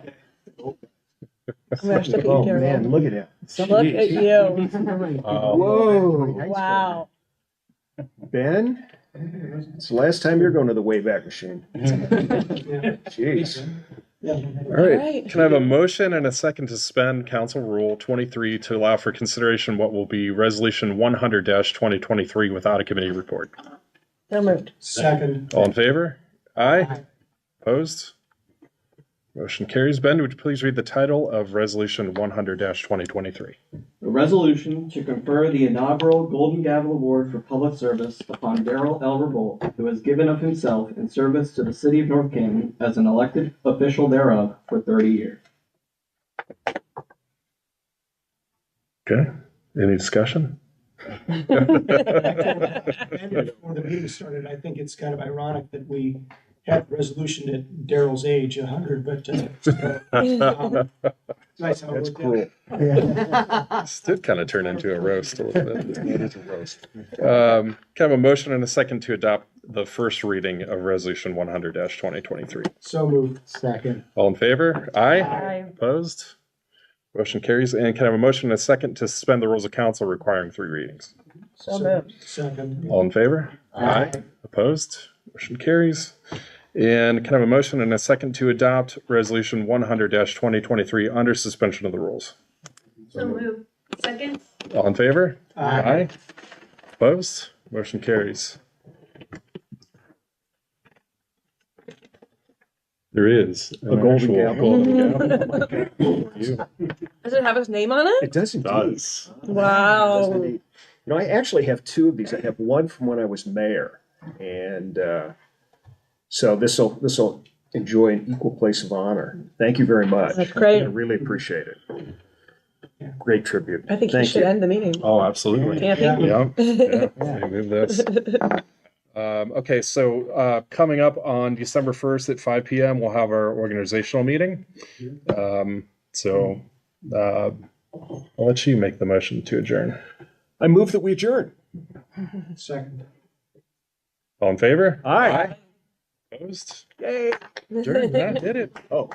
Gosh, look at you, Oh, Carol. man, look at that. Look at you. Whoa. Wow. Ben, it's the last time you're going to the Wayback Machine. Jeez. All right, can I have a motion and a second to suspend Council Rule 23 to allow for consideration what will be Resolution 100-2023 without a committee report? So moved. Second. All in favor? Aye. Opposed? Motion carries. Ben, would you please read the title of Resolution 100-2023? A resolution to confer the inaugural Golden Gavel Award for Public Service upon Darrell L. Revolt, who has given of himself in service to the city of North Canton as an elected official thereof for 30 years. Okay, any discussion? And before the meeting started, I think it's kind of ironic that we had the resolution at Darrell's age, 100, but nice how it That's worked cruel. This did kind of turn into a roast a little bit. It is a roast. Can I have a motion and a second to adopt the first reading of Resolution 100-2023? So moved. Second. All in favor? Aye. Aye. Opposed? Motion carries. And can I have a motion and a second to suspend the rules of council requiring 3 readings? So moved. Second. All in favor? Aye. Opposed? Motion carries. And can I have a motion and a second to adopt Resolution 100-2023 under suspension of the rules? So moved. Second? All in favor? Aye. Opposed? Motion carries. There is A golden actual gavel. golden gavel. You. Does it have his name on it? It does indeed. Does. It does Wow. indeed. You know, I actually have 2 of these. I have one from when I was mayor, and so this will enjoy an equal place of honor. Thank you very much. That's great. I really appreciate it. Great tribute. I think you Thank should end the meeting. Oh, absolutely. Camping. Yeah. Yeah. Move this. Okay, so coming up on December 1st at 5 p.m., we'll have our organizational meeting. So I'll let you make the motion to adjourn. I move that we adjourn. Second. All in favor? Aye. Opposed? Yay. Adjourn. Yeah, did it. Oh.